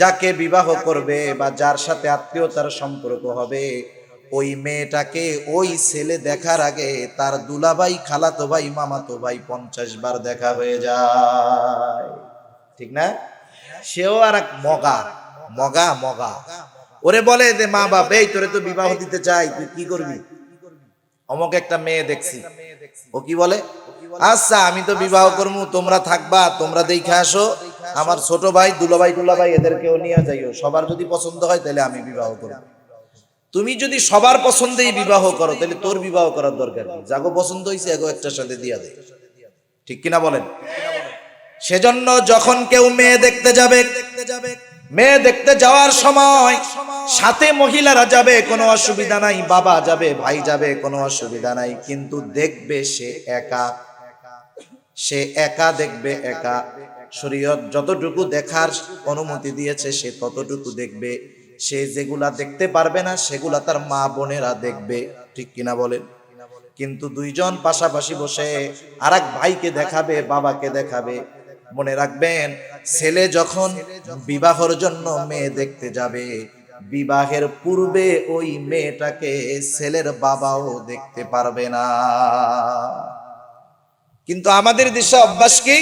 যাকে বিবাহ করবে বা যার সাথে আত্মীয়তার সম্পর্ক হবে, ওই মেয়েটাকে ওই ছেলে দেখার আগে তার দুলাভাই, খালাতো ভাই, মামাতো ভাই 50 বার দেখা হয়ে যায়, ঠিক না? সেও আর এক মগা মগা মগা, ওরে বলে যে মা বাপ, এই তোরে তো বিবাহ দিতে চাই, তুই কি করবি? অমুক একটা মেয়ে দেখছি। ও কি বলে, আচ্ছা আমি তো বিবাহ করবো, তোমরা থাকবা, তোমরা দেখে আসো, আমার ছোট ভাই, দুলাভাই এদেরকেও নিয়ে যাইও, সবার যদি পছন্দ হয় তাহলে আমি বিবাহ করবো। তুমি যদি সবার পছন্দেই বিবাহ করো তাহলে তোর বিবাহ করার দরকার কি? যাগো পছন্দ হয়েছে এগো একটার সাথে দিয়া দেয়, ঠিক কিনা বলেন? সেজন্য যখন কেউ মেয়ে দেখতে যাবে, মেয়ে দেখতে যাওয়ার সময় সাথে মহিলারা যাবে, কোনো অসুবিধা নাই, বাবা যাবে, ভাই যাবে, কোনো অসুবিধা নাই, কিন্তু দেখবে সে একা, সে একা দেখবে, একা। শরীয়ত যতটুকু দেখার অনুমতি দিয়েছে সে ততটুকু দেখবে। সে যেগুলা দেখতে পারবে না সেগুলা তার মা বোনেরা দেখবে, ঠিক কিনা বলেন? কিন্তু দুইজন পাশাপাশি বসে আরেক ভাইকে দেখাবে, বাবাকে দেখাবে। মনে রাখবেন, ছেলে যখন বিবাহের জন্য মেয়ে দেখতে যাবে, বিবাহের পূর্বে ওই মেয়েটাকে ছেলের বাবাও দেখতে পারবে না। কিন্তু আমাদের দেশে অভ্যাস কি,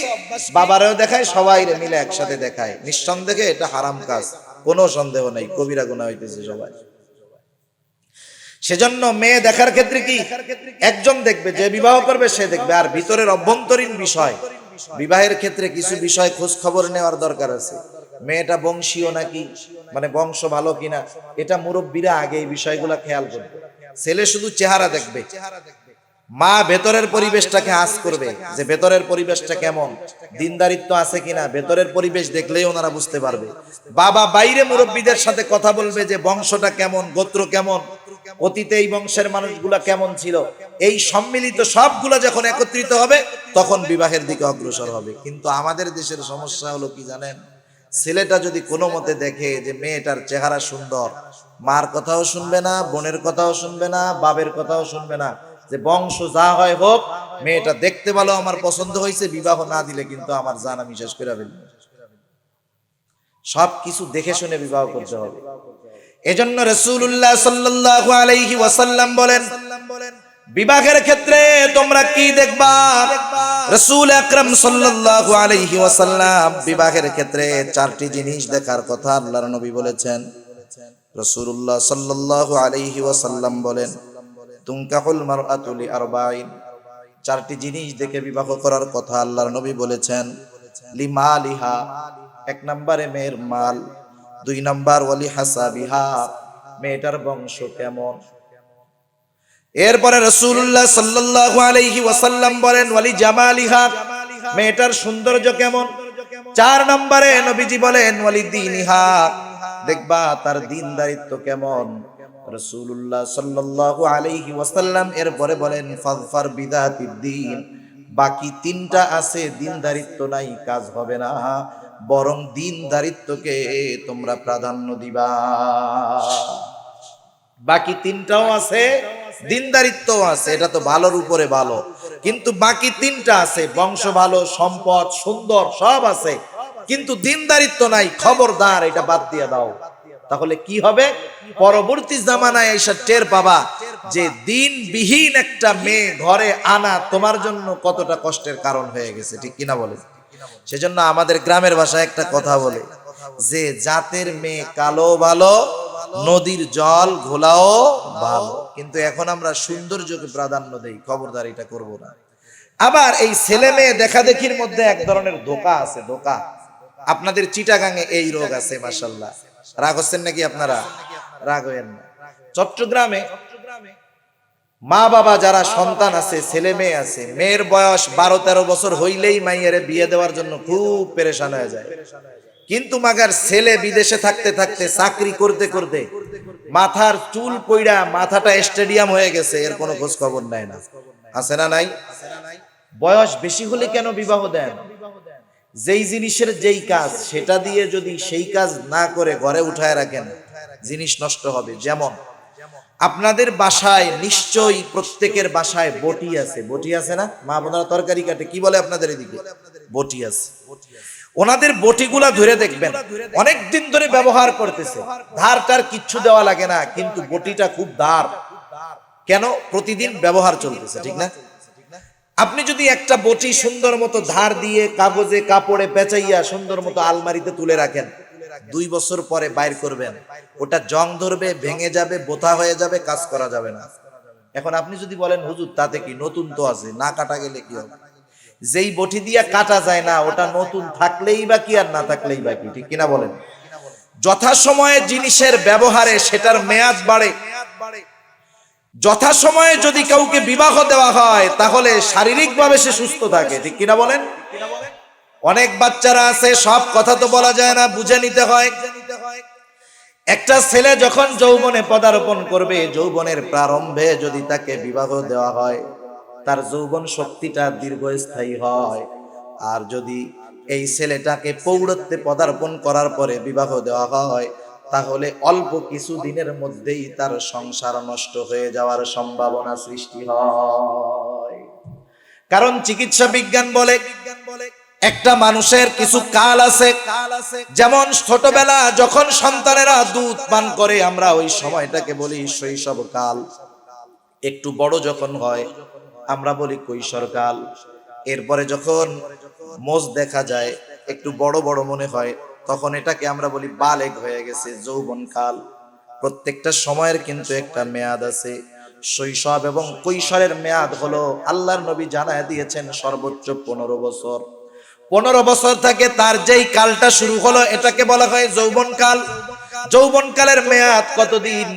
বাবারাও দেখায়, সবাই মিলে একসাথে দেখায়। নিঃসন্দেহে এটা হারাম কাজ, কোনো সন্দেহ নাই, কবিরা গুনাহ হইতেছে সবাই। সেজন্য মেয়ে দেখার ক্ষেত্রে কি, একজন দেখবে, যে বিবাহ করবে সে দেখবে। আর ভিতরের অভ্যন্তরীণ বিষয়, বিবাহের ক্ষেত্রে কিছু বিষয় খোঁজ খবর নেওয়ার দরকার আছে। মেয়েটা বংশীয় নাকি, মানে বংশ ভালো কিনা, এটা মুরব্বীরা আগে এই বিষয়গুলো খেয়াল করবে। ছেলে শুধু চেহারা দেখবে, মা ভেতরের পরিবেশটাকে আঁচ করবে, যে ভেতরের পরিবেশটা কেমন, দিনদারিত্ব আছে কিনা, ভেতরের পরিবেশ দেখলেই ওনারা বুঝতে পারবে। বাবা বাইরে মুরব্বীদের সাথে কথা বলবে যে বংশটা কেমন, গোত্র কেমন, অতীতে এই বংশের মানুষগুলা কেমন ছিল, এই সম্মিলিত সবগুলা যখন একত্রিত হবে তখন বিবাহের দিকে অগ্রসর হবে। কিন্তু আমাদের দেশের সমস্যা হলো কি জানেন, ছেলেটা যদি কোনো মতে দেখে যে মেয়েটার চেহারা সুন্দর, মার কথাও শুনবে না, বোনের কথাও শুনবে না, বাবের কথাও শুনবে না, যে বংশ যা হয় হোক, মেয়েটা দেখতে ভালো, আমার পছন্দ হয়েছে, বিবাহ না দিলে কিন্তু আমার জান আমি শেষ করে ফেলবো। সবকিছু দেখে শুনে বিবাহ করতে হবে। এজন্য রাসূলুল্লাহ সাল্লাল্লাহু আলাইহি ওয়াসাল্লাম বলেন, বিবাহের ক্ষেত্রে তোমরা কি দেখবা? রাসূল আকরাম সাল্লাল্লাহু আলাইহি ওয়াসাল্লাম বিবাহের ক্ষেত্রে চারটি জিনিস দেখার কথা আল্লাহর নবী বলেছেন। রাসূলুল্লাহ সাল্লাল্লাহু আলাইহি ওয়াসাল্লাম বলেন, তুনকাহুল মারআতু লিআরবাঈন, চারটি জিনিস দেখে বিবাহ করার কথা আল্লাহর নবী বলেছেন। লিমালিহা, এক নম্বরে মেয়ের মাল, দুই নাম্বার ওয়ালি হাসাবিহা, মেয়েটার বংশ কেমন। এরপরে রাসূলুল্লাহ সাল্লাল্লাহু আলাইহি ওয়াসাল্লাম বলেন ওয়ালি জামালিহা, মেয়েটার সৌন্দর্য কেমন। চার নম্বরে নবীজি বলেন ওয়ালি দীনিহা, দেখবা তার দ্বীনদারিত্ব কেমন। রাসূলুল্লাহ সাল্লাল্লাহু আলাইহি ওয়াসাল্লাম এরপরে বলেন ফাযফার বিযাতিদ দ্বীন, বাকি তিনটা আছে, দ্বীনদারিত্ব নাই, কাজ হবে না, বরং দ্বীনদারিত্বকে তোমরা প্রাধান্য দিবা। বাকি তিনটাও আছে, দ্বীনদারিত্বও আছে, এটা তো ভালোর উপরে ভালো, কিন্তু বাকি তিনটা আছে, বংশ ভালো, সম্পদ সুন্দর সব আছে, কিন্তু দ্বীনদারিত্ব নাই, খবরদার এটা বাদ দিয়ে দাও। তাহলে কি হবে, পরবর্তী জামানায় এসে টের পাবা যে দ্বীনবিহীন একটা মেয়ে ঘরে আনা তোমার জন্য কতটা কষ্টের কারণ হয়ে গেছে, ঠিক কিনা বলে? সেজন্য আমাদের গ্রামের ভাষায় একটা কথা বলে যে জাতের মেয়ে কালো ভালো, নদীর জল ঘোলাও ভালো। কিন্তু এখন আমরা সৌন্দর্যকে প্রাধান্য দেই, খবরদার এটা করব না। আবার এই ছেলে মেয়ে দেখা দেখির মধ্যে এক ধরনের ধোঁকা আছে, ধোঁকা। আপনাদের চিটাগাঙে এই রোগ আছে, মাশাআল্লাহ। রাগ হচ্ছেন নাকি আপনারা? রাগ হইেন না। চট্টগ্রামে মা বাবা যারা সন্তান আছে, ছেলে মেয়ে আছে, মেয়ের বয়স 12-13 বছর হইলেই মাইয়ের বিয়ে দেওয়ার জন্য খুব পেরেশান হয়ে যায়। কিন্তু মাগার ছেলে বিদেশে থাকতে থাকতে, চাকরি করতে করতে মাথার চুল পইড়া মাথাটা স্টেডিয়াম হয়ে গেছে, এর কোনো খোঁজ খবর নাই না, আছে না নাই? বয়স বেশি হলে কেন বিবাহ দেন? যেই জিনিসের যেই কাজ, সেটা দিয়ে যদি সেই কাজ না করে ঘরে উঠায় রাখেন, জিনিস নষ্ট হবে। যেমন আপনাদের বাসায় নিশ্চয়ই প্রত্যেকের বাসায় বটি আছে, বটি আছে না? মা বোনেরা তরকারি কাটে, কি বলে আপনাদের এদিকে? বটি আছে। ওনাদের বটিগুলা ধরে দেখবেন অনেক দিন ধরে ব্যবহার করতেছে, ধারটার কিচ্ছু দেওয়া লাগে না, কিন্তু বটিটা খুব ধার। কেন? প্রতিদিন ব্যবহার চলতেছে, ঠিক না? আপনি যদি একটা বটি সুন্দর মতো ধার দিয়ে কাগজে কাপড়ে পেঁচাইয়া সুন্দর মতো আলমারিতে তুলে রাখেন, 2 বছর পরে বাইর করবেন, ওটা জং ধরবে, ভেঙে যাবে, বোথা হয়ে যাবে, কাজ করা যাবে না। এখন আপনি যদি বলেন হুজুর তাতে কি, নতুন তো আছে, না কাটা গেলে কি হবে? যেই বটি দিয়া কাটা যায় না, ওটা নতুন থাকলেই বা কি আর না থাকলেই বা কি, ঠিক কিনা বলেন? যথাসময়ে জিনিসের ব্যবহারে সেটার মেয়াদ বাড়ে। যথাসময়ে যদি কাউকে বিবাহ দেওয়া হয় তাহলে শারীরিকভাবে সে সুস্থ থাকে, ঠিক কিনা বলেন? অনেক বাচ্চারা আছে, সব কথা তো বলা যায় না, বুঝে নিতে হয়। একটা ছেলে যখন যৌবনে পদার্পণ করবে, যৌবনের প্রারম্ভে যদি তাকে বিবাহ দেওয়া হয়, তার যৌবন শক্তিটা দীর্ঘস্থায়ী হয়। আর যদি এই ছেলেটাকে প্রৌঢ়ত্বে পদার্পণ করার পরে বিবাহ দেওয়া হয়, তাহলে অল্প কিছু দিনের মধ্যেই তার সংসার নষ্ট হয়ে যাওয়ার সম্ভাবনা সৃষ্টি হয়। কারণ চিকিৎসা বিজ্ঞান বলে একটা মানুষের কিছু কাল আছে, যেমন ছোটবেলা যখন সন্তানেরা দুধ পান করে, আমরা ওই সময়টাকে বলি শৈশব কাল। একটু বড় যখন হয় আমরা বলি কৈশোর কাল। এরপরে যখন মোজ দেখা যায়, একটু বড় বড় মনে হয়, তখন এটাকে আমরা বলি বালেগ হয়ে গেছে, যৌবন কাল। প্রত্যেকটা সময়ের কিন্তু একটা মেয়াদ আছে। শৈশব এবং কৈশোরের মেয়াদ হলো, আল্লাহর নবী জানায় দিয়েছেন, সর্বোচ্চ 15 বছর। 15 বছর থেকে তার যেই কালটা শুরু হলো, এটাকে বলা হয় যৌবন কাল। যৌবন কালের মেয়াদ কতদিন?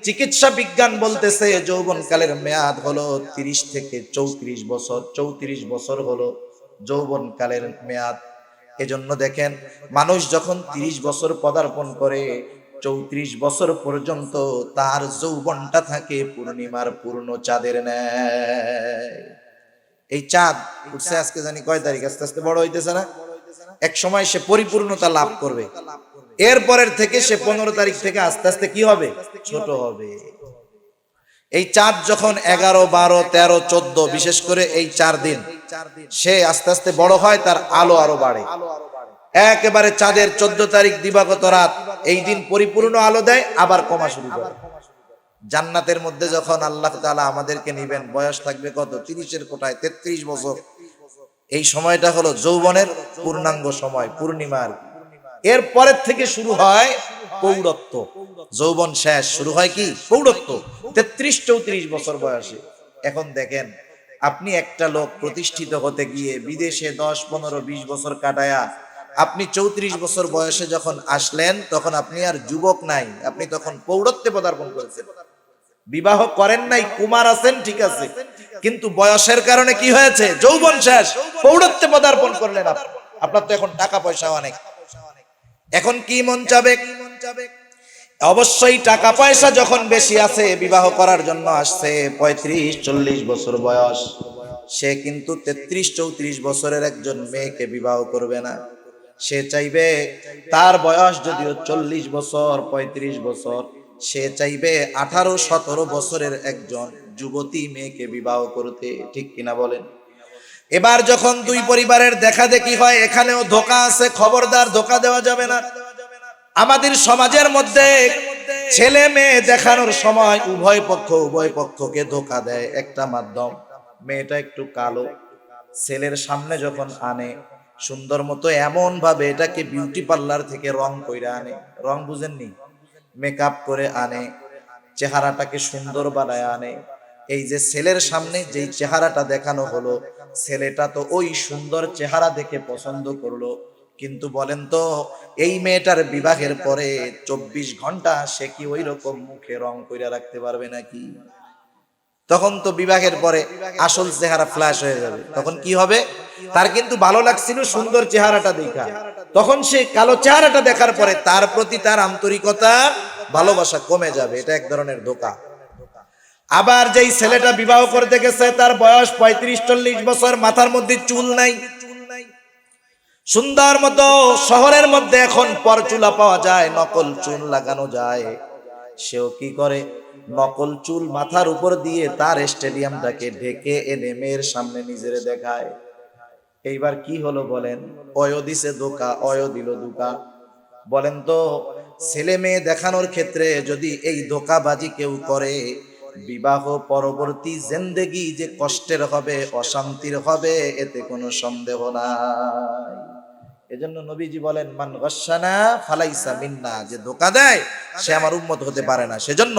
চিকিৎসা বিজ্ঞান বলতেছে যৌবন কালের মেয়াদ হলো 30 থেকে 34 বছর। 34 বছর হলো যৌবন কালের মেয়াদ। এজন্য দেখেন, মানুষ যখন 30 বছর পদার্পণ করে, 34 বছর পর্যন্ত তার যৌবনটা থাকে পূর্ণিমার পূর্ণ চাঁদের ন্যায়। এই চাঁদ উঠছে আজকে জানি কয় তারিখ, আস্তে আস্তে বড় হইতেছে না? এক সময় সে পরিপূর্ণতা লাভ করবে, এরপরের থেকে সে 15 তারিখ থেকে আস্তে আস্তে কি হবে? ছোট হবে। এই চাঁদ যখন 11, 12, 13, 14, বিশেষ করে এই 4 দিন সে আস্তে আস্তে বড় হয়, তার আলো আরো বাড়ে। একেবারে চাঁদের 14 তারিখ দিবাগত রাত, এই দিন পরিপূর্ণ আলো দেয়, আবার কমা শুরু করে। জান্নাতের মধ্যে যখন আল্লাহ তাআলা আমাদেরকে নিবেন, বয়স থাকবে কত? 30-এর কোঠায় 33 বছর। এই সময়টা হলো যৌবনের পূর্ণাঙ্গ সময়, পূর্ণিমার। এর পরের থেকে শুরু হয় প্রৌঢ়ত্ব। যৌবন শেষ, শুরু হয় কি? প্রৌঢ়ত্ব, 33-34 বছর বয়সে। এখন দেখেন, আপনি একটা লোক প্রতিষ্ঠিত হতে গিয়ে বিদেশে 10, 15, 20 বছর কাটায়া আপনি 34 বছর বয়সে যখন আসলেন, তখন আপনি আর যুবক নাই, আপনি তখন প্রৌঢ়ত্বে পদার্পণ করেছেন। বিবাহ করেন নাই, কুমার আছেন, ঠিক আছে, কিন্তু বয়সের কারণে কি হয়েছে? যৌবন শেষ, প্রৌঢ়ত্বে পদার্পণ করলেন। আপনার তো এখন টাকা পয়সা অনেক, এখন কি মন চাবে? অবশ্যই টাকা পয়সা যখন বেশি আছে, বিবাহ করার জন্য আসছে 35-40 বছর বয়স, সে কিন্তু 33-34 বছরের একজন মেয়েকে বিবাহ করবে না। সে চাইবে তার বয়স যদিও 40 বছর, 35 বছর, সে চাইবে 18-17 বছরের একজন যুবতী মেয়েকে বিবাহ করতে, ঠিক কিনা বলেন? এবার যখন দুই পরিবারের দেখা দেখি হয়, এখানেও ধোঁকা আছে, খবরদার, ধোঁকা দেওয়া যাবে না। আমাদের সমাজের মধ্যে ছেলে মেয়ে দেখানোর সময় উভয় পক্ষকে ধোঁকা দেয় একটা মাধ্যম। মেয়েটা একটু কালো, ছেলের সামনে যখন আনে সুন্দর মতো এমন ভাবে এটাকে বিউটি পার্লার থেকে রং কইরা আনে, রং বুঝেননি, মেকআপ করে আনে, চেহারাটাকে সুন্দর বানায় আনে। এই যে ছেলের সামনে যেই চেহারাটা দেখানো হলো, ছেলেটা তো ওই সুন্দর চেহারা দেখে পছন্দ করলো, কিন্তু বলেন তো এই মেয়েটার বিবাহের পরে 24 ঘন্টা সে কি ওই রকম মুখে রং কইরা রাখতে পারবে নাকি? তখন তো বিবাহের পরে আসল চেহারা ফ্ল্যাশ হয়ে যাবে। তখন কি হবে? তার কিন্তু ভালো লাগছিল সুন্দর চেহারাটা দেখা, তখন সে কালো চেহারাটা দেখার পরে তার প্রতি তার আন্তরিকতা, ভালোবাসা কমে যাবে। এটা এক ধরনের ধোঁকা। আবার যেই ছেলেটা বিবাহ করতে গেছে, তার বয়স 35-40 বছর, মাথার মধ্যে চুল নাই, সুন্দর মতো শহরের মধ্যে এখন পরচুলা পাওয়া যায়, নকল চুল লাগানো যায়, সেও কি করে? নকল চুল মাথার উপর দিয়ে তার স্টেডিয়ামটাকে ঢেকে এনে মেয়ের সামনে নিজেরে দেখায়। এইবার কি হলো বলেন? অয় দিছে ধোকা, অয় দিল ধোকা। বলেন তো, ছেলে মেয়ে দেখানোর ক্ষেত্রে যদি এই ধোকাবাজি কেউ করে, বিবাহ পরবর্তী জিন্দেগি যে কষ্টের হবে, অশান্তির হবে, এতে কোনো সন্দেহ নাই। এজন্য নবীজি বলেন, মান গাশশানা ফালাইসা মিন্না, যে ধোকা দেয় সে আমার উম্মত হতে পারে না। সেজন্য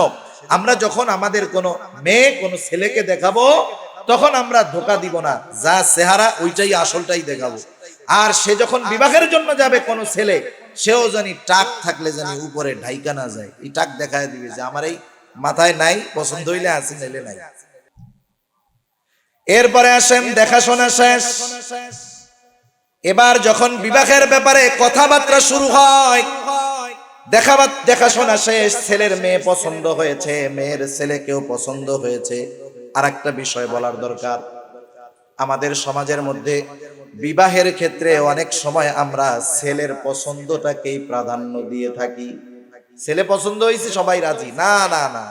আমরা যখন আমাদের কোনো মেয়ে কোনো ছেলেকে দেখাবো, তখন আমরা ধোকা দিব না, যা চেহারা ওইটাই আসলটাই দেখাবো। আর সে যখন বিবাহের জন্য যাবে কোনো ছেলে, সেও জানি টাক থাকলে জানি উপরে ঢাইকা না যায়, এই টাক দেখায় দিবে যে আমার এই মাথায় নাই, পছন্দ হইলে আছে, নাইলে নাই। এরপরে আসেন দেখাশোনা শেষ। এবার যখন বিবাহের ব্যাপারে কথাবার্তা শুরু হয়, দেখাশোনা শেষ, ছেলের মেয়ে পছন্দ হয়েছে, মেয়ের ছেলেকেও পছন্দ হয়েছে। আর একটা বিষয় বলার দরকার, আমাদের সমাজের মধ্যে বিবাহের ক্ষেত্রে অনেক সময় আমরা ছেলের পছন্দটাকেই প্রাধান্য দিয়ে থাকি। ছেলে পছন্দ হয়েছে সবাই রাজি, না না না,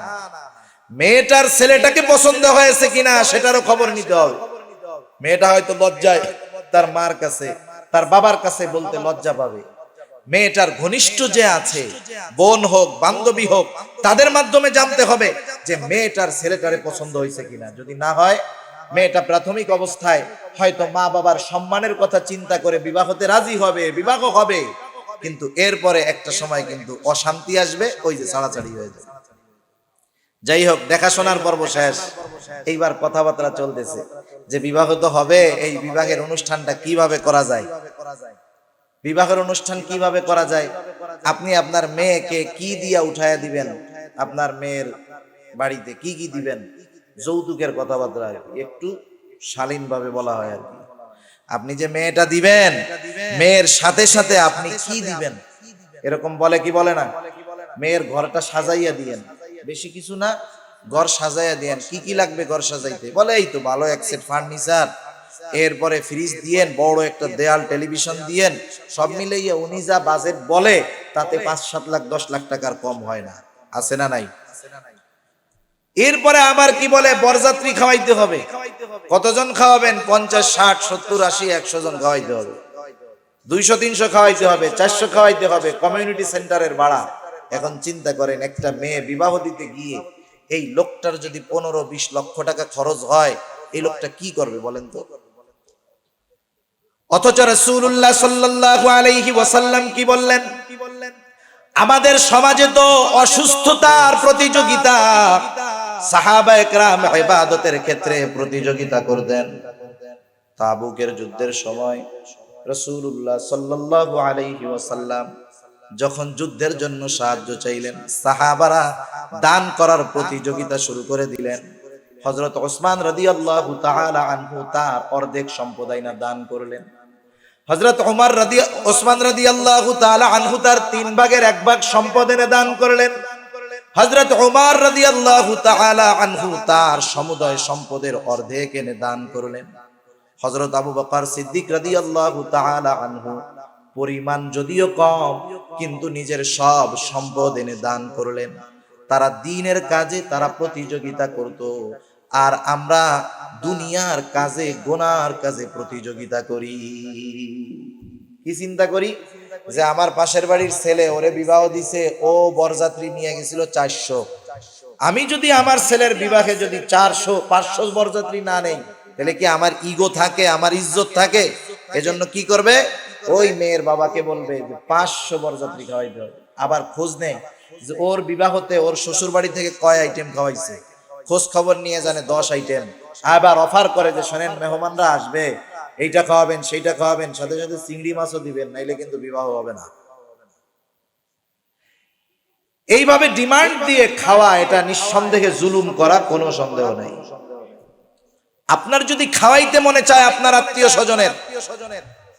মেয়েটার ছেলেটাকে পছন্দ হয়েছে কিনা সেটারও খবর নিতে হবে। মেয়েটা হয়তো লজ্জায় তার মার কাছে, তার বাবার কাছে বলতে লজ্জা পাবে। মেয়েটার ঘনিষ্ঠ যে আছে, বোন হোক বান্ধবী হোক, তাদের মাধ্যমে জানতে হবে যে মেয়েটার ছেলেটারে পছন্দ হয়েছে কিনা। যদি না হয়, মেয়েটা প্রাথমিক অবস্থায় হয়তো মা বাবার সম্মানের কথা চিন্তা করে বিবাহতে রাজি হবে, বিবাহ হবে, কিন্তু এরপরে একটা সময় কিন্তু অশান্তি আসবে, ওই যে ছাড়াছাড়ি হয়ে যাবে। যাই হোক, দেখাশোনার পর্ব শেষ, এইবার কথাবার্তা চলতেছে যে বিবাহ তো হবে, এই বিবাহের অনুষ্ঠানটা কিভাবে করা যায়। বিবাহের অনুষ্ঠান কিভাবে করা যায়? আপনি আপনার মেয়েকে কি দিয়া উঠায়া দিবেন, আপনার মেয়ের বাড়িতে কি কি দিবেন, যৌতুকের কথাবার্তা একটু শালীন ভাবে বলা হয় আর কি। আপনি যে মেয়েটা দিবেন, মেয়ের সাথে সাথে আপনি কি দিবেন, এরকম বলে কি বলে না? মেয়ের ঘরটা সাজাইয়া দিয়েন, বেশি কিছু না, ঘর সাজাইয়া দিয়েন। কি কি লাগবে ঘর সাজাইতে? বলে এই তো ভালো এক সেট ফার্নিচার, এরপরে ফ্রিজ দিয়েন, বড় একটা দেয়াল টেলিভিশন দিয়েন। সব মিলাইয়া উনি যা বাজেট বলে, তাতে 5-7 লাখ 10 লাখ টাকার কম হয় না। আছে না নাই? এরপরে আবার কি বলে, বরযাত্রী খাওয়াইতে হবে। কতজন খাওয়াবেন? 50 60 70 80 100 জন খাওয়াইতে হবে, 200 300 খাওয়াইতে হবে, 400 খাওয়াইতে হবে, কমিউনিটি সেন্টারের ভাড়া। এখন চিন্তা করেন, একটা মেয়ে বিবাহ দিতে গিয়ে এই লোকটার যদি 15-20 লক্ষ টাকা খরচ হয়, এই লোকটা কি করবে বলেন তো? অথচ রাসূলুল্লাহ সাল্লাল্লাহু আলাইহি ওয়াসাল্লাম কি বললেন? আমাদের সমাজে তো অসুস্থতার প্রতিযোগিতা, সাহাবায়ে কেরাম ইবাদতের ক্ষেত্রে প্রতিযোগিতা করতেন। তাবুকের যুদ্ধের সময় রাসূলুল্লাহ সাল্লাল্লাহু আলাইহি ওয়াসাল্লাম যখন যুদ্ধের জন্য সাহায্য চাইলেন, সাহাবারা দান করার প্রতিযোগিতা শুরু করে দিলেন। হযরত ওসমান রাদিয়াল্লাহু তাআলা আনহু তার অর্ধেক সম্পদ আইনা দান করলেন। হযরত ওসমান রাদিয়াল্লাহু তাআলা আনহু তার 3 ভাগের 1 ভাগ সম্পদ এনে দান করলেন। হযরত ওমর রাদিয়াল্লাহু তাআলা আনহু তার সমুদয় সম্পদের অর্ধেক এনে দান করলেন। হযরত আবু বকর সিদ্দিক রাদিয়াল্লাহু তাআলা আনহু পরিমাণ যদিও কম, কিন্তু নিজের সব সম্পদ এনে দান করলেন। তারা দ্বীনের কাজে তারা প্রতিযোগিতা করত, আর আমরা দুনিয়ার কাজে, গুনার কাজে প্রতিযোগিতা করি। কি চিন্তা করি যে আমার পাশের বাড়ির ছেলে, ওরে বিবাহ দিছে, ও বরযাত্রী নিয়ে গেছিল 400, আমি যদি আমার ছেলের বিবাহে যদি 400-500 বরযাত্রী না নেই, তাহলে কি আমার ইগো থাকে, আমার ইজ্জত থাকে? এজন্য কি করবে, ওই মেয়ের বাবাকে বলবে যে 500 বরযাত্রী খাওয়াইতে হবে। আবার খোঁজ নেই যে ওর বিবাহতে ওর শ্বশুর বাড়ি থেকে কয় আইটেম খাওয়াইছে, খোঁজ খবর নিয়ে জানে 10 আইটেম। আবার অফার করে যে শোনেন, মেহমানরা আসবে, এইটা খাওয়াবেন, সেইটা খাওয়াবেন, সাথে সাথে চিংড়ি মাছও দিবেন, নাইলে কিন্তু বিবাহ হবে না। এইভাবে ডিমান্ড দিয়ে খাওয়া, এটা নিঃসন্দেহে জুলুম করা, কোনো সন্দেহ নাই। আপনার যদি খাওয়াইতে মনে চায় আপনার আত্মীয় স্বজনের,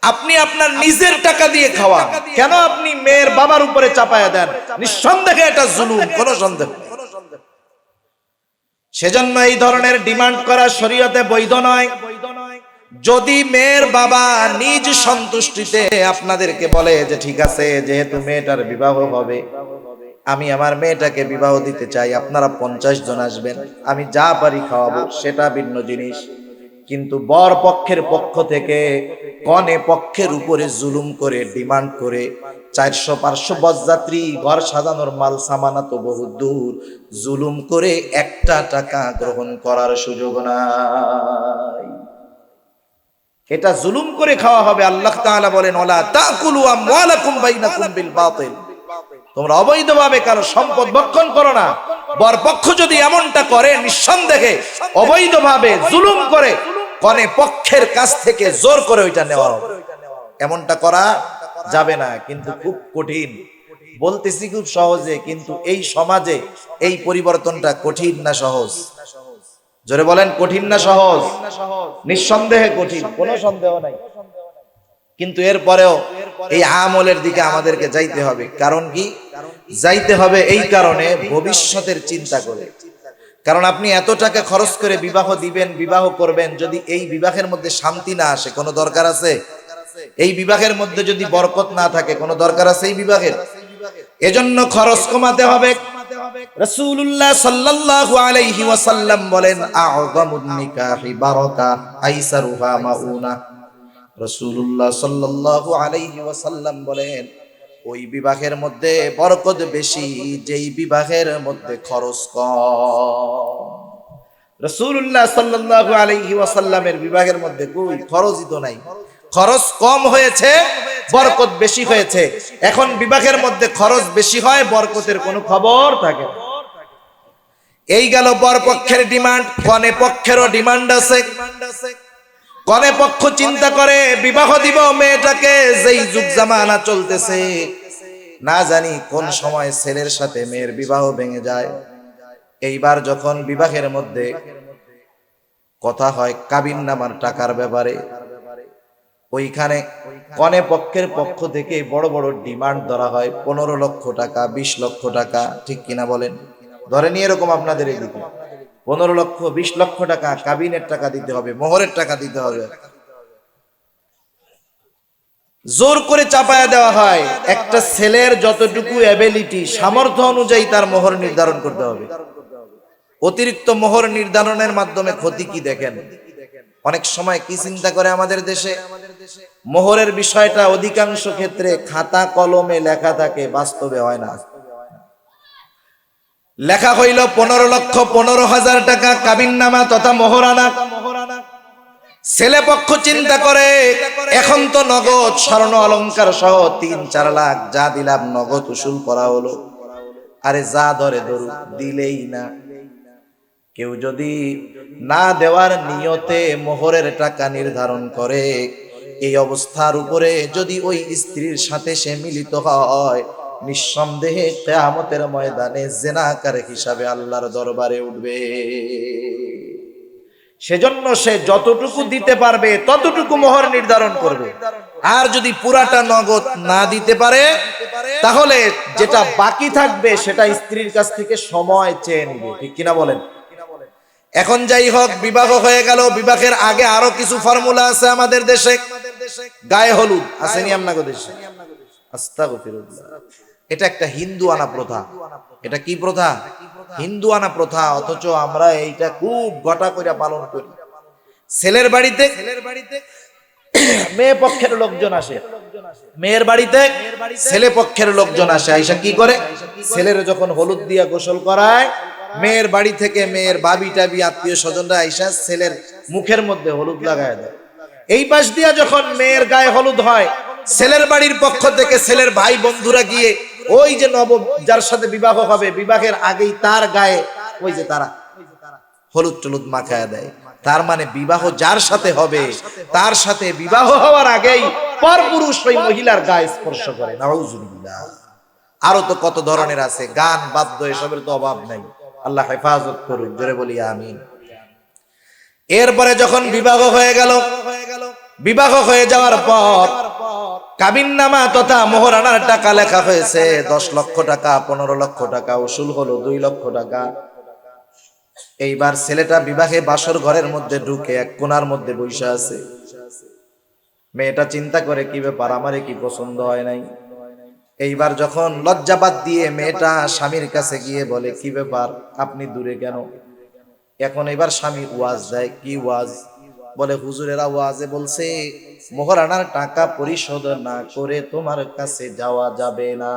আপনি আপনার নিজের টাকা দিয়ে খাওয়ান, কেন আপনি মেয়ের বাবার উপরে চাপায়া দেন? নিঃসন্দেহে এটা জুলুম, কোনো সন্দেহ। সেজন্য এই ধরনের ডিমান্ড করা শরীয়তে বৈধ নয়। যদি মেয়ের বাবা নিজ সন্তুষ্টিতে আপনাদেরকে বলে যে ঠিক আছে, যেহেতু মেয়েটার বিবাহ হবে, আমি আমার মেয়েটাকে বিবাহ দিতে চাই, আপনারা 50 জন আসবেন, আমি যা পারি খাওয়াবো, সেটা ভিন্ন জিনিস। কিন্তু বর পক্ষের পক্ষ থেকে কনে পক্ষের উপরে জুলুম করে ডিমান্ড করে 400-500 বরযাত্রী ঘর সাজানোর মাল সামানা তো বহু দূর, জুলুম করে একটা টাকা গ্রহণ করার সুযোগ নাই। এটা জুলুম করে খাওয়া হবে। আল্লাহ তাআলা বলেন, ওয়ালা তাকুলু আমওয়ালাকুম বাইনাকুম বিল বাতিল, তোমরা অবৈধভাবে কারো সম্পদ ভক্ষণ করো না। বরপক্ষ যদি এমনটা করে, নিঃসন্দেহে অবৈধভাবে জুলুম করে কনে পক্ষের কাছ থেকে জোর করে ওইটা নেওয়া হবে। এমনটা করা যাবে না, কিন্তু খুব কঠিন। বলতেছি খুব সহজে, কিন্তু এই সমাজে এই পরিবর্তনটা কঠিন না সহজ? জোরে বলেন, কঠিন না সহজ? নিঃসন্দেহে কঠিন, কোনো সন্দেহ নাই। কিন্তু এরপরেও এই আমলের দিকে আমাদেরকে যাইতে হবে। কারণ কি যাইতে হবে? এই কারণে ভবিষ্যতের চিন্তা করে। কারণ আপনি এত টাকা খরচ করে বিবাহ দিবেন, বিবাহ করবেন, যদি এই বিবাহের মধ্যে শান্তি না আসে, কোনো দরকার আছে? এই বিবাহের মধ্যে যদি বরকত না থাকে, কোনো দরকার আছে এই বিবাহের? এজন্য খরচ কমাতে হবে। রাসূলুল্লাহ সাল্লাল্লাহু আলাইহি ওয়াসাল্লাম বলেন, আ'যামুন নিকাহি বারাকা আইসারুহা মাউনা। রাসূলুল্লাহ সাল্লাল্লাহু আলাইহি ওয়াসাল্লাম বলেন, ওই বিবাহের মধ্যে বরকত বেশি যেই বিবাহের মধ্যে খরচ কম। রাসূলুল্লাহ সাল্লাল্লাহু আলাইহি ওয়াসাল্লামের বিবাহের মধ্যে কই খরচই তো নাই, খরচ কম হয়েছে, বরকত বেশি হয়েছে। এখন বিবাহের মধ্যে খরচ বেশি হয়, বরকতের কোনো খবর থাকে না। এই গেল বরপক্ষের ডিমান্ড। কনে পক্ষেরও ডিমান্ড আছে। কনে পক্ষ চিন্তা করে বিবাহ দিব মেয়েটাকে, যেই যুগ জামানা চলতেছে, না জানি কোন সময় ছেলের সাথে মেয়ের বিবাহ ভেঙে যায়। এইবার যখন বিবাহের মধ্যে কথা হয় কাবিন নামার টাকার ব্যাপারে, ওইখানে কনে পক্ষের পক্ষ থেকে বড় বড় ডিমান্ড ধরা হয়। 15 লক্ষ টাকা, 20 লক্ষ টাকা, ঠিক কিনা বলেন? ধরেনি এরকম আপনাদের এদিকে 15 লক্ষ 20 লক্ষ টাকা কাবিনের টাকা দিতে হবে, মোহরের টাকা দিতে হবে। জোর করে চাপায়া দেওয়া হয়। একটা ছেলের যতটুকু অ্যাবিলিটি, সামর্থ্য অনুযায়ী তার মোহর নির্ধারণ করতে হবে। অতিরিক্ত মোহর নির্ধারণের মাধ্যমে ক্ষতি কি দেখেন? অনেক সময় কি চিন্তা করে আমাদের দেশে, মোহরের বিষয়টা অধিকাংশ ক্ষেত্রে খাতা কলমে লেখা থাকে, বাস্তবে হয় না। লেখা হইল 15 লক্ষ 15,000 টাকা কাবিননামা তথা মোহরানা। ছেলে পক্ষ চিন্তা করে এখন তো নগদ স্বর্ণ অলংকার সহ 3-4 লাখ যা দিলাম নগদ উসুল করা হলো। আরে যা ধরে ধরু, দিলেই না। কেউ যদি না দেওয়ার নিয়তে মোহরের টাকা নির্ধারণ করে, এই অবস্থার উপরে যদি ওই স্ত্রীর সাথে সে মিলিত হয়, নিঃসন্দেহে কিয়ামতের ময়দানে জিনাকার হিসাবে আল্লাহর দরবারে উঠবে। সেজন্য সে যতটুকু দিতে পারবে ততটুকু মোহর নির্ধারণ করবে। আর যদি পুরাটা নগদ না দিতে পারে, তাহলে যেটা বাকি থাকবে সেটা স্ত্রীর কাছ থেকে সময় চেয়ে নিবে, ঠিক কিনা বলেন? এখন যাই হোক, বিবাহ হয়ে গেল। বিবাহের আগে আরো কিছু ফর্মুলা আছে আমাদের দেশে। গায়ে হলুদ আসেনি আপনাদের দেশে? আস্তাগফিরুল্লাহ। এটা একটা হিন্দু আনা প্রথা। এটা কি প্রথা? হিন্দু আনা প্রথা। অথচ আমরা এইটা খুব ঘটা করে পালন করি। ছেলের বাড়িতে মেয়ে পক্ষের লোকজন আসে, মেয়ের বাড়িতে ছেলে পক্ষের লোকজন আসে। আইসা কি করে? ছেলের যখন হলুদ দিয়া গোসল করায়, মেয়ের বাড়ি থেকে মেয়ের ভাবি টাবি আত্মীয় স্বজনরা আইসা ছেলের মুখের মধ্যে হলুদ লাগায় দেয়। এই পাশ দিয়া যখন মেয়ের গায়ে হলুদ হয়, ছেলের বাড়ির পক্ষ থেকে ছেলের ভাই বন্ধুরা গিয়ে ওই যে নব যার সাথে বিবাহ হবে, বিবাহের আগেই তার গায়ে ওই যে তারা হলুদ টলুদ মাখায় দেয়। তার মানে বিবাহ যার সাথে হবে, তার সাথে বিবাহ হওয়ার আগেই পরপুরুষ ওই মহিলার গায়ে স্পর্শ করে। নাউজুবিল্লাহ। আরো তো কত ধরনের আছে, গান বাদ্য এসবের তো অভাব নাই। আল্লাহ হেফাজত করুন, জোরে বলি আমিন। এরপরে যখন বিবাহ হয়ে গেল, বিবাহ হয়ে যাওয়ার পর কাবিননামা তথা মোহরানার টাকা লেখা হয়েছে 10 লক্ষ টাকা, 15 লক্ষ টাকা উসুল হলো 2 লক্ষ টাকা। এইবার ছেলেটা বিবাহে বাসর ঘরের মধ্যে ঢুকে এক কোণার মধ্যে বসে আছে। মেয়েটা চিন্তা করে কি ব্যাপার, আমারে কি পছন্দ হয় নাই। এইবার যখন লজ্জাবাদ দিয়ে মেয়েটা স্বামীর কাছে গিয়ে বলে, কি ব্যাপার আপনি দূরে কেন? এখন এবার স্বামী ওয়াজ দেয়। কি ওয়াজ? বলে হুজুরেরা ওয়াজে বলছে মোহরানার টাকা পরিশোধ না করে তোমার কাছে যাওয়া যাবে না।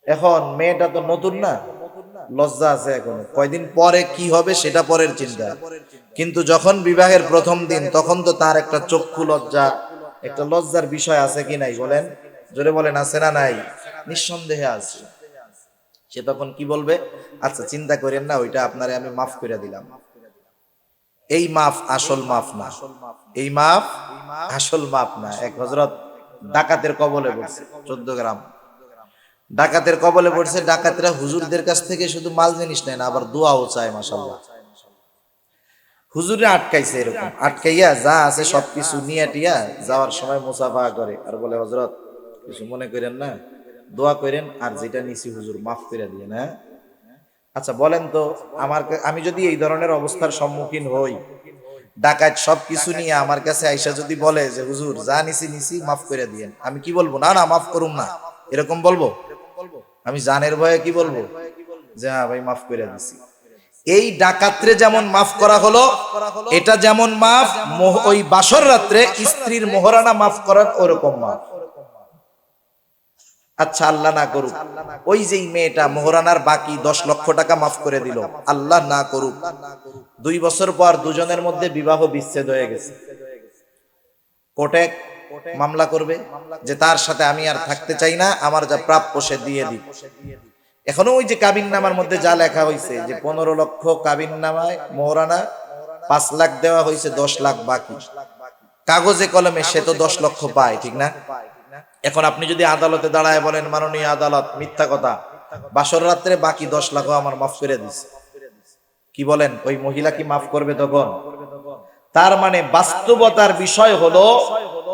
এখন মেয়েটা তো নতুন না, লজ্জা আছে, এখন কয়দিন পরে কি হবে সেটা পরের চিন্তা। কিন্তু যখন বিবাহের প্রথম দিন তখন তো তার একটা চক্ষু লজ্জা, একটা লজ্জার বিষয় আছে কি নাই বলেন? জোরে বলেন, আছে না নাই? নিঃসন্দেহে আছে। সে তখন কি বলবে? আচ্ছা চিন্তা করেন না, ওইটা আপনারে আমি মাফ করে দিলাম। এই মাফ আসল মাফ না, এই মাফ আসল মাফ না। এক হযরত ডাকাতের কবলে পড়ছে, 14 গ্রাম ডাকাতের কবলে পড়ছে। ডাকাতরা হুজুরদের কাছ থেকে শুধু মাল জিনিস নেয় না, আবার দোয়াও চায়। মাশাআল্লাহ, হুজুরে আটকাইছে, এরকম আটকাইয়া যা আছে সবকিছু নিয়ে টিয়া যাওয়ার সময় মুসাফা করে আর বলে হযরত কিছু মনে করেন না, দোয়া করেন, আর যেটা নিছি হুজুর মাফ করে দিয়ে না। আচ্ছা বলেন তো, আমি যদি এই ধরনের অবস্থার সম্মুখীন হই, ডাকাত সবকিছু নিয়ে আমার কাছে আইসা যদি বলে যে হুজুর যা নিছি নিছি মাফ করে দিয়েন, আমি কি বলবো? না না মাফ করুম না, এরকম বলবো? আমি জানের ভয়ে কি বলবো? যে হ্যাঁ ভাই মাফ করে দিছি। এই ডাকাতরে যেমন মাফ করা হলো, এটা যেমন মাফ ওই বাসর রাত্রে স্ত্রীর মোহরানা মাফ করার ওরকম মাফ। আচ্ছা আল্লাহ না করুক ওই যেই মেয়েটা মোহরানার বাকি 10 লক্ষ টাকা মাফ করে দিল, আল্লাহ না করুক 2 বছর পর দুজনের মধ্যে বিবাহ বিচ্ছেদ হয়ে গেছে, কোর্টে মামলা করবে যে তার সাথে আমি আর থাকতে চাই না, আমার যা প্রাপ্য সে দিয়ে দিই। এখনো ওই যে কাবিন নামার মধ্যে যা লেখা হয়েছে যে 15 লক্ষ কাবিন নামায় মোহরানা, 5 লাখ দেওয়া হয়েছে, 10 লাখ বাকি, কাগজে কলমে সে তো 10 লক্ষ পায়, ঠিক না? এখন আপনি যদি আদালতে দাঁড়ায় বলেন মাননীয় আদালত মিথ্যা কথা, বাসর রাত্রে বাকি 10 লাখ আমার মাফ করে দিছে, কি বলেন? ওই মহিলা কি মাফ করবে তখন? তার মানে বাস্তবতার বিষয় হলো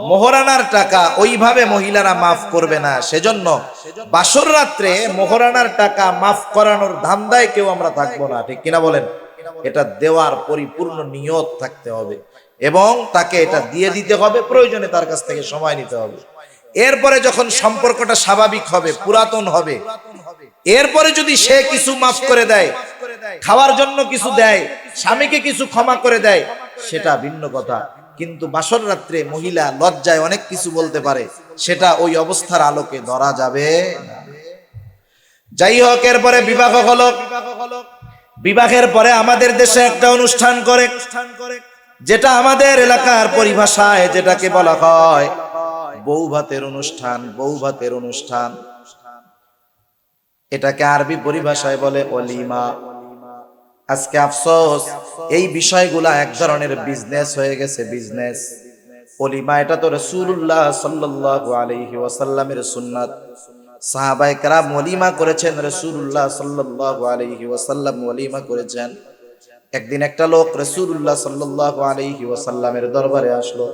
মোহরানার টাকা ওইভাবে মহিলারা মাফ করবে না। সেজন্য বাসর রাত্রে মোহরানার টাকা মাফ করানোর ধান্দায় কেউ আমরা থাকবো না, ঠিক কিনা বলেন? এটা দেওয়ার পরিপূর্ণ নিয়ত থাকতে হবে এবং তাকে এটা দিয়ে দিতে হবে, প্রয়োজনে তার কাছ থেকে সময় নিতে হবে। এরপরে যখন সম্পর্কটা স্বাভাবিক হবে, পুরাতন হবে, এরপরে যদি সে কিছু মাফ করে দেয়, খাওয়ার জন্য কিছু দেয়, স্বামীকে কিছু ক্ষমা করে দেয়, সেটা ভিন্ন কথা। কিন্তু বাসর রাত্রে মহিলা লজ্জায় অনেক কিছু বলতে পারে, সেটা ওই অবস্থার আলোকে ধরা যাবে না। যাই হোক, এরপরে বিবাহ হলো। বিবাহের পরে আমাদের দেশে একটা অনুষ্ঠান করে, যেটা আমাদের এলাকার পরিভাষায় যেটাকে বলা হয় বউ ভাতের অনুষ্ঠান। বউ ভাতের অনুষ্ঠান এটাকে আরবি পরিভাষায় বলে ওলিমা। আজকে আফসোস, এই বিষয়গুলা এক ধরনের বিজনেস হয়ে গেছে, বিজনেস। ওলিমা এটা তো রাসূলুল্লাহ সাল্লাল্লাহু আলাইহি ওয়াসাল্লামের সুন্নাত। সাহাবায়ে কেরাম ওলিমা করেছেন, রাসূলুল্লাহ সাল্লাল্লাহু আলাইহি ওয়াসাল্লাম ওলিমা করেছেন। একদিন একটা লোক রাসূলুল্লাহ সাল্লাল্লাহু আলাইহি ওয়াসাল্লামের দরবারে আসলো।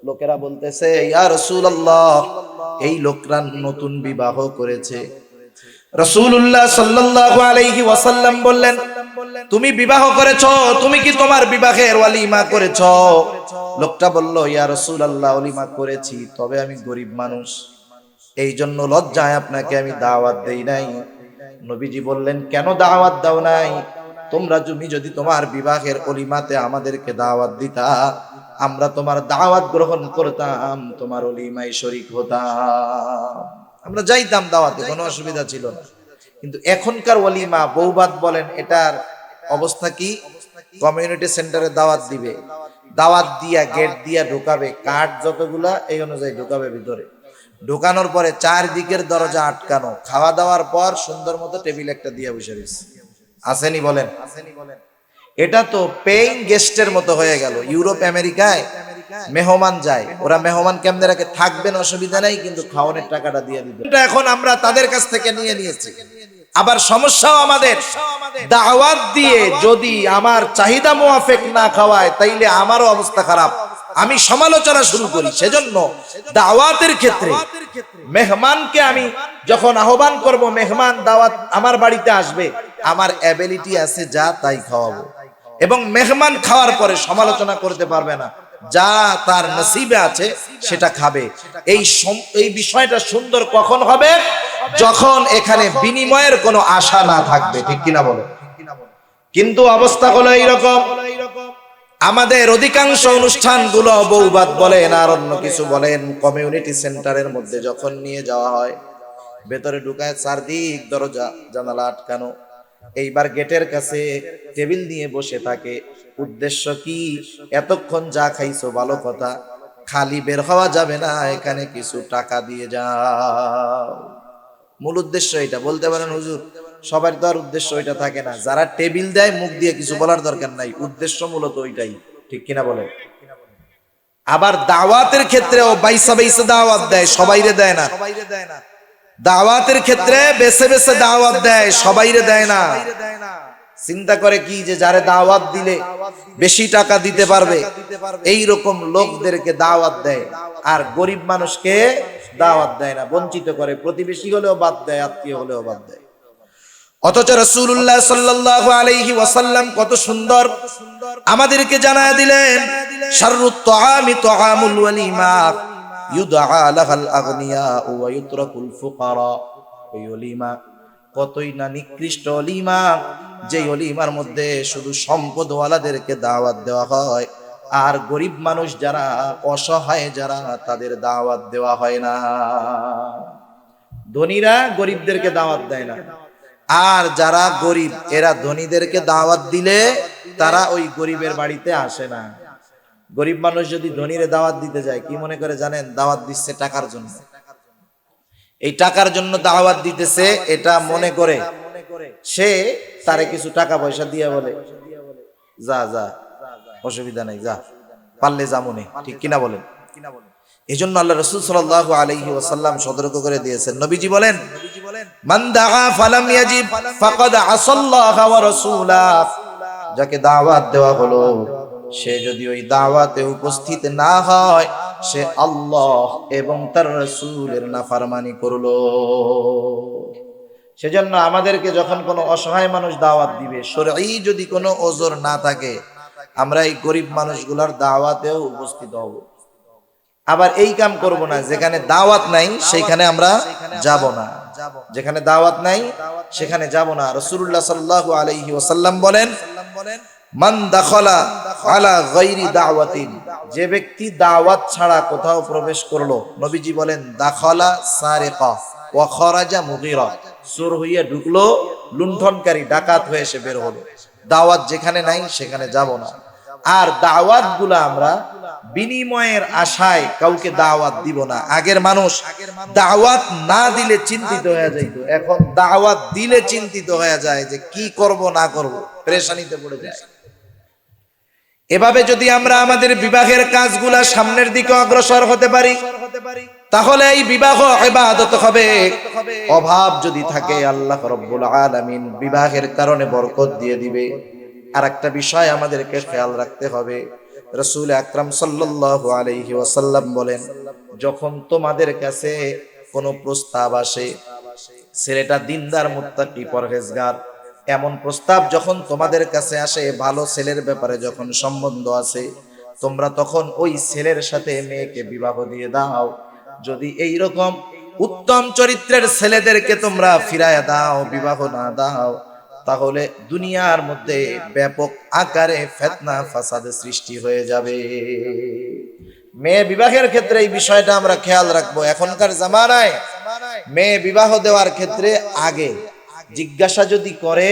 লোকেরা বলতেছে, ইয়া রাসূলুল্লাহ, এই লোকরা নতুন বিবাহ করেছে। রাসূলুল্লাহ সাল্লাল্লাহু আলাইহি ওয়াসাল্লাম বললেন, তুমি বিবাহ করেছো, তুমি কি তোমার বিবাহের ওয়ালিমা করেছো? লোকটা বলল, ইয়া রাসূলুল্লাহ, ওয়ালিমা করেছি, তবে আমি গরিব মানুষ, এই জন্য লজ্জায় আপনাকে আমি দাওয়াত দেই নাই। নবীজি বললেন, কেন দাওয়াত দাও নাই? তুমি যদি তোমার বিবাহের ওলিমাতে আমাদেরকে দাওয়াত দিতা, আমরা তোমার দাওয়াত গ্রহণ করতাম, তোমার ওলিমায় শরীক হতাম, আমরা যাইতাম দাওয়াতে, কোনো অসুবিধা ছিল না। কিন্তু এখনকার ওলিমা বউভাত বলেন, এটার অবস্থা কি? কমিউনিটি সেন্টারে দাওয়াত দিবে, দাওয়াত দিয়া গেট দিয়া ঢোকাবে, কার্ড যতগুলা এই অনুযায়ী ঢোকাবে ভিতরে, ঢোকানোর পরে চারদিকের দরজা আটকানো, খাওয়া দাওয়ার পর সুন্দর মতো টেবিল একটা দিয়ে বসে রয়েছে। আসেনি বলেন? এটা তো পেইং গেস্টের মতো হয়ে গেল। ইউরোপ আমেরিকায় মেহমান যায়, ওরা মেহমান কেমনে রাখে, থাকবেন অসুবিধা নাই, কিন্তু খাওয়ানোর টাকাটা দিয়ে দিবে। এটা এখন আমরা তাদের কাছ থেকে নিয়ে নিয়েছি। আবার সমস্যাও আমাদের, দাওয়াত দিয়ে যদি আমার চাহিদা মুআফিক না খাওয়ায়, তাইলে আমারও অবস্থা খারাপ, আমি সমালোচনা শুরু করি। সেজন্য দাওয়াতের ক্ষেত্রে মেহমানকে আমি যখন আহ্বান করব, মেহমান দাওয়াত আমার বাড়িতে আসবে, আমার অ্যাবিলিটি আছে যা তাই খাওয়াবো, এবং মেহমান খাওয়ার পরে সমালোচনা করতে পারবে না, যা তার নসিবে আছে সেটা খাবে। এই বিষয়টা সুন্দর কখন হবে? যখন এখানে বিনিময়ের কোনো আশা না থাকবে, ঠিক কিনা বলে? কিন্তু অবস্থা হলো এইরকম, আমাদের অধিকাংশ অনুষ্ঠানগুলো বউবাদ বলেন আর অন্য কিছু বলেন, কমিউনিটি সেন্টারের মধ্যে যখন নিয়ে যাওয়া হয়, ভেতরে ঢুকায় চারদিক দরজা জানালা আটকানো, এইবার গেটের কাছে টেবিল নিয়ে বসে থাকে। উদ্দেশ্য কি? এতক্ষণ যা খাইছো ভালো কথা, খালি বের হওয়া যাবে না, এখানে কিছু টাকা দিয়ে যাও। মূল উদ্দেশ্য এটা। বলতে পারেন হুজুর সবার তো আর উদ্দেশ্য ওইটা থাকে না, যারা টেবিল দেয় মুখ দিয়ে কিছু বলার দরকার নাই, উদ্দেশ্য মূলত ওইটাই, ঠিক কিনা বলে? আবার দাওয়াতের ক্ষেত্রেও বাইসা বাইসা দাওয়াত দেয়, সবাইরে দেয় না। দাওয়াতের ক্ষেত্রে বেছে বেছে দাওয়াত দেয়, সবাইরে দেয় না। চিন্তা করে কি যে যারে দাওয়াত দিলে বেশি টাকা দিতে পারবে, এই রকম লোকদেরকে দাওয়াত দেয়, আর গরিব মানুষকে দাওয়াত দেয় না, বঞ্চিত করে। প্রতিবেশী হলেও বাদ দেয়, আত্মীয় হলেও বাদ দেয়। অথচ রাসূলুল্লাহ সাল্লাল্লাহু আলাইহি ওয়াসাল্লাম কত সুন্দর আমাদেরকে জানায় দিলেন, শাররুত তুআমি তুআমুল ওয়ালিমা ইউদআ লাহাল আগনিয়া ওয়া ইউতরাকুল ফুকারা। এই ওলিমা কতই না নিকৃষ্ট ওলিমা, যে ওলিমার মধ্যে শুধু সম্পদওয়ালাদেরকে দাওয়াত দেওয়া হয়, আর গরিব মানুষ যারা অসহায় যারা তাদের দাওয়াত দেওয়া হয় না। ধনীরা গরিবদেরকে দাওয়াত দেয় না, আর যারা গরিব এরা ধনীদেরকে দাওয়াত দিলে তারা ওই গরিবের বাড়িতে আসে না। গরিব মানুষ যদি ধনীরে দাওয়াত দিতে যায়, কি মনে করে জানেন? দাওয়াত দিচ্ছে টাকার জন্য। এই টাকার জন্য দাওয়াত দিতেছে এটা মনে করে সে তারে কিছু টাকা পয়সা দিয়ে বলে যা যা, অসুবিধা নাই, যা, পারলে যামুনে, ঠিক কিনা বলেন? এই জন্য আল্লাহ রাসূল সাল্লাল্লাহু আলাইহি ওয়াসাল্লাম সতর্ক করে দিয়েছেন। নবীজি বলেন, মান দাআ ফালাম ইয়াজিব ফাকাদ আসাল্লাহ ওয়া রাসূলাহ। যাকে দাওয়াত দেওয়া হলো সে যদি ওই দাওয়াতে উপস্থিত না হয়, সে আল্লাহ এবং তার রাসূলের নাফরমানি করলো। সেজন্য আমাদেরকে যখন কোনো অসহায় মানুষ দাওয়াত দিবে, শরঈ যদি কোনো ওজর না থাকে, আমরা এই গরিব মানুষগুলোর দাওয়াতেও উপস্থিত হব। আবার এই কাম করব না, যেখানে দাওয়াত নাই সেখানে আমরা যাব না, যেখানে দাওয়াত নাই সেখানে যাব না। রাসূলুল্লাহ সাল্লাল্লাহু আলাইহি ওয়াসাল্লাম বলেন, মান দাখালা আলা গায়রি দাওয়াতিন, যে ব্যক্তি দাওয়াত ছাড়া কোথাও প্রবেশ করলো, নবীজি বলেন দাখালা সারিকা ওয়া খারাজা মুগীরা, চোর হইয়া ঢুকলো, লুণ্ঠনকারী ডাকাত হয়ে সে বের হলো। দাওয়াত যেখানে নাই সেখানে যাব না। আর দাওয়াত গুলা আমরা বিনিময়ের আশায় কাউকে দাওয়াত দিব না। আগের মানুষ দাওয়াত না দিলে চিন্তিত হয়ে যাইতো, এখন দাওয়াত দিলে চিন্তিত হয়ে যায় যে কি করব না করব, পেরেশানিতে পড়ে যায়। এভাবে যদি আমরা আমাদের বিবাহের কাজগুলা সামনের দিকে অগ্রসর হতে পারি, তাহলে এই বিবাহ ইবাদত হবে। অভাব যদি থাকে, আল্লাহ রাব্বুল আলামিন বিবাহের কারণে বরকত দিয়ে দিবে। আর একটা বিষয় আমাদেরকে খেয়াল রাখতে হবে, রাসূল আকরাম সাল্লাল্লাহু আলাইহি ওয়াসাল্লাম বলেন, যখন তোমাদের কাছে কোনো প্রস্তাব আসে, ছেলেটা দিনদার মুত্তাকি পরহেজগার, এমন প্রস্তাব যখন তোমাদের কাছে আসে, ভালো ছেলের ব্যাপারে যখন সম্বন্ধ আছে, তোমরা তখন ওই ছেলের সাথে মেয়েকে বিবাহ দিয়ে দাও। যদি এই রকম উত্তম চরিত্রের ছেলেদেরকে তোমরা ফিরায়া দাও, বিবাহ না দাও, তাহলে দুনিয়ার মধ্যে ব্যাপক আকারে ফিতনা ফাসাদ সৃষ্টি হয়ে যাবে। মেয়ে বিবাহের ক্ষেত্রে এই বিষয়টা আমরা খেয়াল রাখবো। এখনকার জামানায় মেয়ে বিবাহ দেওয়ার ক্ষেত্রে আগে জিজ্ঞাসা যদি করে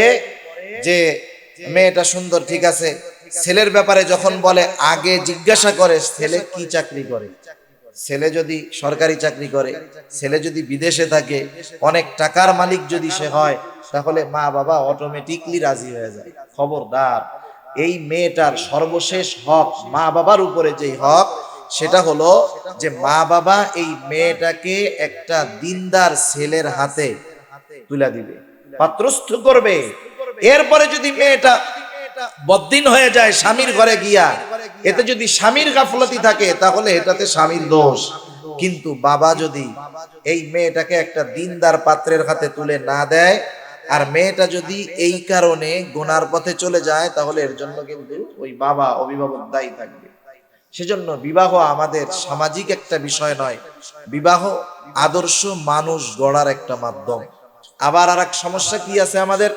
যে মেয়েটা সুন্দর, ঠিক আছে, ছেলের ব্যাপারে যখন বলে আগে জিজ্ঞাসা করে ছেলে কি চাকরি করে। ছেলে যদি সরকারি চাকরি করে, ছেলে যদি বিদেশে থাকে, অনেক টাকার মালিক যদি সে হয়, তাহলে মা বাবা অটোমেটিকলি রাজি হয়ে যায়। খবরদার, এই মেয়েটার সর্বশেষ হক মা বাবার উপরে যেই হক, সেটা হলো যে মা বাবা এই মেয়েটাকে একটা দিনদার ছেলের হাতে তুলে দিবে, পাত্রস্থ করবে। এরপরে যদি মেয়েটা বদ্দিন হয়ে যায় স্বামীর ঘরে গিয়া, এতে যদি স্বামীর গাফলতি থাকে তাহলে এটাতে স্বামীর দোষ। কিন্তু বাবা যদি এই মেয়েটাকে একটা দিনদার পাত্রের হাতে তুলে না দেয়, আর মেয়েটা যদি এই কারণে গুনার পথে চলে যায়, তাহলে এর জন্য কিন্তু ওই বাবা অভিভাবক দায়ী থাকবে। সেজন্য বিবাহ আমাদের সামাজিক একটা বিষয় নয়, বিবাহ আদর্শ মানুষ গড়ার একটা মাধ্যম। আবার আর এক সমস্যা কি আছে আমাদের,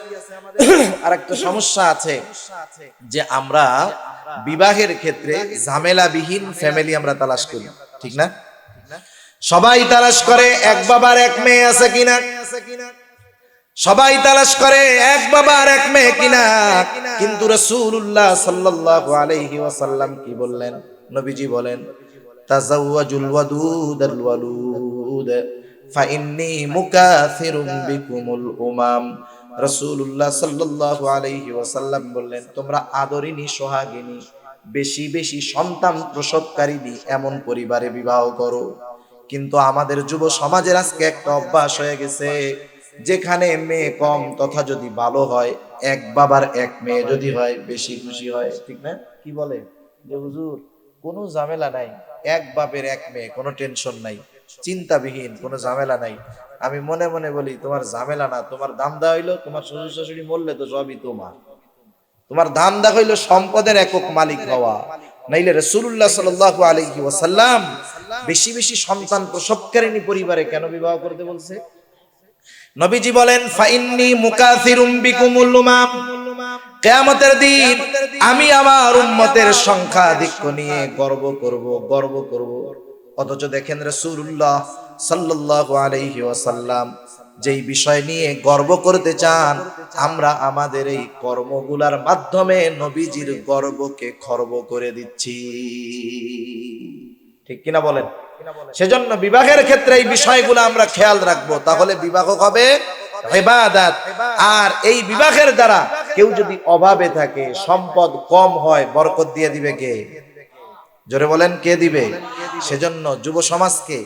আর একটা সমস্যা আছে যে আমরা বিবাহের ক্ষেত্রে ঝামেলাবিহীন ফ্যামিলি আমরা তালাশ করি, ঠিক না? সবাই তালাশ করে এক বাবার এক মেয়ে আছে কিনা, সবাই তালাশ করে এক বাবার এক মেয়ে কিনা। কিন্তু রাসূলুল্লাহ সাল্লাল্লাহু আলাইহি ওয়াসাল্লাম কি বললেন? নবীজি বলেন, তাজাওয়াজুল ওয়াদুদাল ওয়ালুদ ফাইন্নী মুকাথিরুম বিকুমুল উমাম। রাসূলুল্লাহ সাল্লাল্লাহু আলাইহি ওয়াসাল্লাম বললেন, তোমরা আদরিনী সোহাগিনী বেশি বেশি সন্তান প্রসবকারিনী এমন পরিবারে বিবাহ করো। কিন্তু আমাদের যুব সমাজের আজকে একটা অভ্যাস হয়ে গেছে, যেখানে মেয়ে কম তথা যদি ভালো হয়, এক বাবার এক মেয়ে যদি হয় বেশি খুশি হয়, ঠিক না? কি বলে যে হুজুর কোনো ঝামেলা নাই, এক বাপের এক মেয়ে, কোনো টেনশন নাই, চিন্তাবিহীন, কোনো ঝামেলা নাই। আমি মনে মনে বলি, তোমার ঝামেলা না, তোমার ধান্দা হইলো তোমার শ্বশুর শাশুড়ি মরলে তো সবই তোমার, তোমার ধান্দা হইল সম্পদের একক মালিক হওয়া। নাইলে রাসূলুল্লাহ সাল্লাল্লাহু আলাইহি ওয়াসাল্লাম বেশি বেশি সন্তান প্রসবকারিনী পরিবারে কেন বিবাহ করতে বলছে? নবীজি বলেন, ফাইন্নী মুকাথিরুম বিকুমুল উমাম, কিয়ামতের দিন আমি আমার উম্মতের সংখ্যাধিক্য নিয়ে গর্ব করব, গর্ব করব। অথচ দেখেন রাসূলুল্লাহ সাল্লাল্লাহু আলাইহি ওয়াসাল্লাম যেই বিষয় নিয়ে গর্ব করতে চান, আমরা আমাদের এই কর্মগুলার মাধ্যমে নবীজির গর্বকে খর্ব করে দিচ্ছি, ঠিক কিনা বলেন? সেজন্য বিবাহের ক্ষেত্রে এই বিষয়গুলো আমরা খেয়াল রাখবো, তাহলে বিবাহ হবে ইবাদত। আর এই বিবাহের দ্বারা কেউ যদি অভাবে থাকে, সম্পদ কম হয়, বরকত দিয়ে দিবে কে? জোরে বলেন, কে দিবে? সেজন্য যুব সমাজকে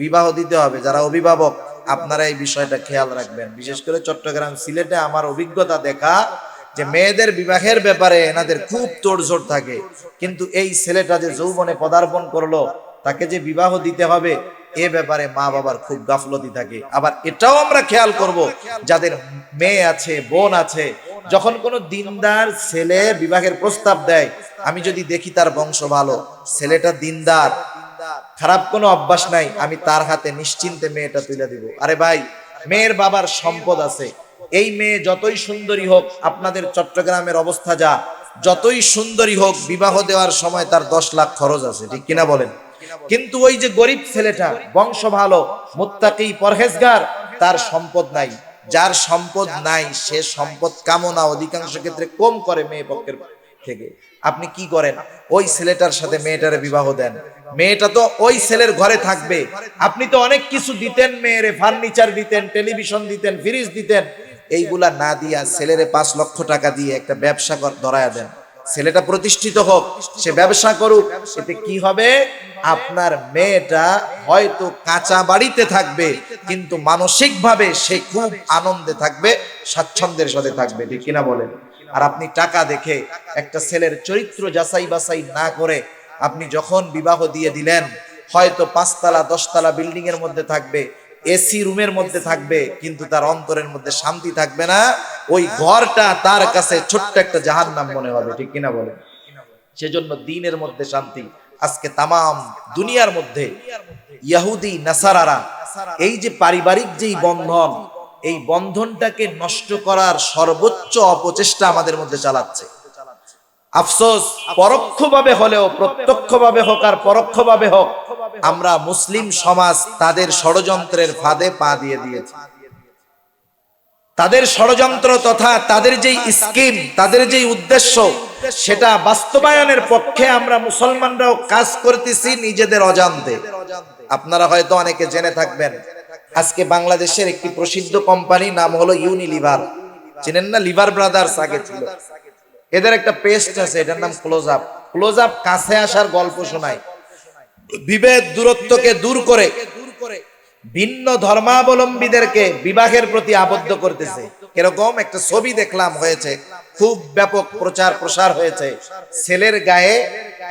বিবাহ দিতে হবে। যারা অভিভাবক, আপনারা এই বিষয়টা খেয়াল রাখবেন। বিশেষ করে চট্টগ্রাম, সিলেটে আমার অভিজ্ঞতা দেখা যে মেয়েদের বিবাহের ব্যাপারে এনাদের খুব তোড়জোড় থাকে, কিন্তু এই ছেলেটা যে যৌবনে পদার্পণ করলো, তাকে যে বিবাহ দিতে হবে, এ ব্যাপারে মা বাবার খুব গাফলতি থাকে। আবার এটাও আমরা খেয়াল করব, যাদের মেয়ে আছে, বোন আছে, যখন কোনো দিনদার ছেলে বিবাহের প্রস্তাব দেয়, আমি যদি দেখি তার বংশ ভালো, ছেলেটা দিনদার, খারাপ কোনো অভ্যাস নাই, আমি তার হাতে নিশ্চিন্তে মেয়েটা তুলে দিব। আরে ভাই, মেয়ের বাবার সম্পদ আছে, এই মেয়ে যতই সুন্দরী হোক, আপনাদের চট্টগ্রামের অবস্থা যা, যতই সুন্দরী হোক, বিবাহ দেওয়ার সময় তার 10 লাখ খরচ আছে, ঠিক কিনা বলেন? কিন্তু ওই যে গরিব ছেলেটা, বংশ ভালো, মুত্তাকি, পরহেজগার, তার সম্পদ নাই। যার সম্পদ নাই সে সম্পদ কামনা অধিকাংশ ক্ষেত্রে কম করে মেয়ে পক্ষের থেকে। আপনি কি করেন? ওই ছেলেটার সাথে মেয়েটারে বিবাহ দেন, মেয়েটা তো ওই ছেলের ঘরে থাকবে। আপনি তো অনেক কিছু দিতেন মেয়েরে, ফার্নিচার দিতেন, টেলিভিশন দিতেন, ফ্রিজ দিতেন, এইগুলা না দিয়া ছেলেরে 5 লক্ষ টাকা দিয়ে একটা ব্যবসা ধরায়া দেন। ছেলেটা প্রতিষ্ঠিত হোক, সে ব্যবসা করুক। এতে কি হবে? আপনার মেয়েটা হয়তো কাঁচা বাড়িতে থাকবে, কিন্তু মানসিকভাবে সে খুব আনন্দে থাকবে, স্বাচ্ছন্দ্যের সাথে থাকবে, ঠিক কিনা বলেন? আর আপনি টাকা দেখে একটা ছেলের চরিত্র যাচাই বাছাই না করে আপনি যখন বিবাহ দিয়ে দিলেন, হয়তো 5 তলা 10 তলা বিল্ডিং এর মধ্যে থাকবে, এসি রুমের মধ্যে থাকবে, কিন্তু তার অন্তরের মধ্যে শান্তি থাকবে না। ওই ঘরটা তার কাছে ছোট্ট একটা জাহান্নাম মনে হবে, ঠিক কিনা বলেন? সেজন্য দ্বীনের মধ্যে শান্তি। আজকে তামাম দুনিয়ার মধ্যে ইহুদি নাসারারা এই যে পারিবারিক যেই বন্ধন, এই বন্ধনটাকে নষ্ট করার সর্বোচ্চ অপচেষ্টা আমাদের মধ্যে চালাচ্ছে। আফসোস, পরোক্ষভাবে হলেও, প্রত্যক্ষভাবে হোক আর পরোক্ষভাবে হোক, আমরা মুসলিম সমাজ তাদের ষড়যন্ত্রের ফাঁদে পা দিয়ে দিয়েছি। তাদের ষড়যন্ত্র তথা তাদের যেই স্কিম, তাদের যেই উদ্দেশ্য, সেটা বাস্তবায়নের পক্ষে আমরা মুসলমানরাও কাজ করতেছি নিজেদের অজান্তে। আপনারা হয়তো অনেকে জেনে থাকবেন, আজকে বাংলাদেশের একটি প্রসিদ্ধ কোম্পানি নাম হলো ইউনিলিভার, চিনেন না? লিভার ব্রাদার্স আগে ছিল। এদের একটা পেস্ট আছে, এটার নাম ক্লোজ আপ। ক্লোজ আপ কাছে আসার গল্প শোনায়, বিভেদ দূরত্বকে দূর করে ভিন্ন ধর্মাবলম্বীদেরকে বিবাহের প্রতি আবদ্ধ করতেছে। এরকম একটা ছবি দেখলাম, হয়েছে, খুব ব্যাপক প্রচার প্রসার হয়েছে। ছেলের গায়ে